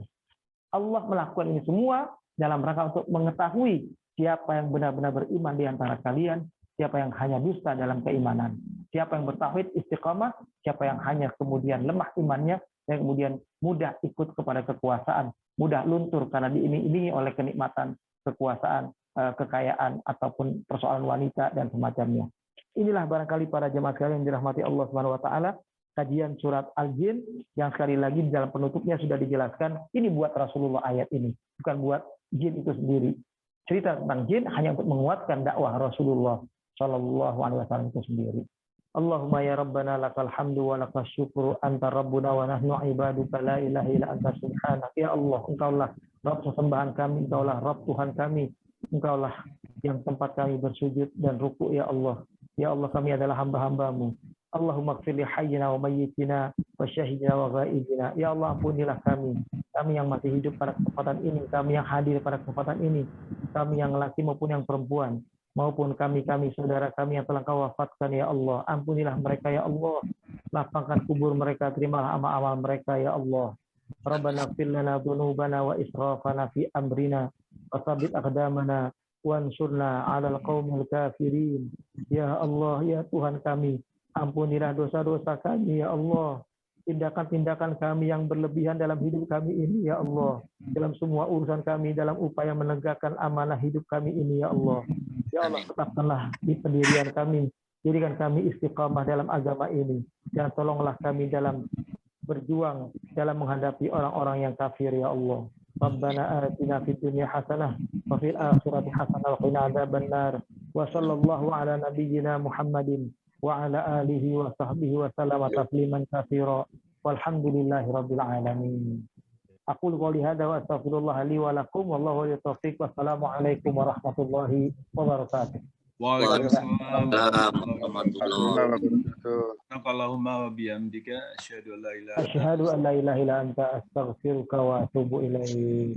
Allah melakukan ini semua dalam rangka untuk mengetahui siapa yang benar-benar beriman di antara kalian, siapa yang hanya dusta dalam keimanan, siapa yang bertauhid istiqamah, siapa yang hanya kemudian lemah imannya, dan kemudian mudah ikut kepada kekuasaan, mudah luntur karena diiming-imingi oleh kenikmatan, kekuasaan, kekayaan, ataupun persoalan wanita dan semacamnya. Inilah barangkali para jemaah sekalian yang dirahmati Allah Subhanahu wa taala, kajian surat Al-Jin yang sekali lagi di dalam penutupnya sudah dijelaskan, ini buat Rasulullah ayat ini, bukan buat jin itu sendiri. Cerita tentang jin hanya untuk menguatkan dakwah Rasulullah Shallallahu alaihi wasallam itu sendiri. Allahumma ya Rabbana lakal hamdu wa lakal syukru anta Rabbuna wa nahnu ibaduka la ilaha illa anta subhanak. Ya Allah, Engkaulah Rabb sesembahan kami, Engkaulah Rabb Tuhan kami, Engkaulah yang tempat kami bersujud dan ruku ya Allah. Ya Allah, kami adalah hamba-hambamu. Allahumma ighfir li hayyina wa mayyitina wa syahidina wa ghaibina. Ya Allah, ampunilah kami yang masih hidup pada kesempatan ini, kami yang hadir pada kesempatan ini, kami yang laki maupun yang perempuan, maupun kami saudara kami yang telah Kau wafatkan ya Allah. Ampunilah mereka ya Allah, lapangkan kubur mereka, terimalah amal-amal mereka ya Allah. Rabbana ighfir lana dzunubana wa israfana fi amrina wa tsabbit aqdamana wansurna 'alal qaumil kafirin. Ya Allah, ya Tuhan kami, ampunilah dosa-dosa kami ya Allah, tindakan-tindakan kami yang berlebihan dalam hidup kami ini ya Allah, dalam semua urusan kami, dalam upaya menegakkan amanah hidup kami ini ya Allah. Ya Allah, tetapkanlah di pendirian kami, jadikan kami istiqamah dalam agama ini, dan tolonglah kami dalam berjuang dalam menghadapi orang-orang yang kafir ya Allah. Rabbana atina fid dunya hasanah wa fil akhirati hasanah wa qina adzabannar. Wa sallallahu ala nabiyyina Muhammadin wa ala alihi wa sahbihi wa sallama tasliman katsira. Walhamdulillahi rabbil alamin. Aqulu qouli hadza wa astaghfirullah li wa lakum wallahu waliyut taufiq. Wassalamu alaikum warahmatullahi wabarakatuh. Waalaikumsalam warahmatullahi wabarakatuh. Allahumma wa bihamdika asyhadu an la ilaha Asyhadu an la ilaha illa anta astaghfiruka wa atubu ilaik.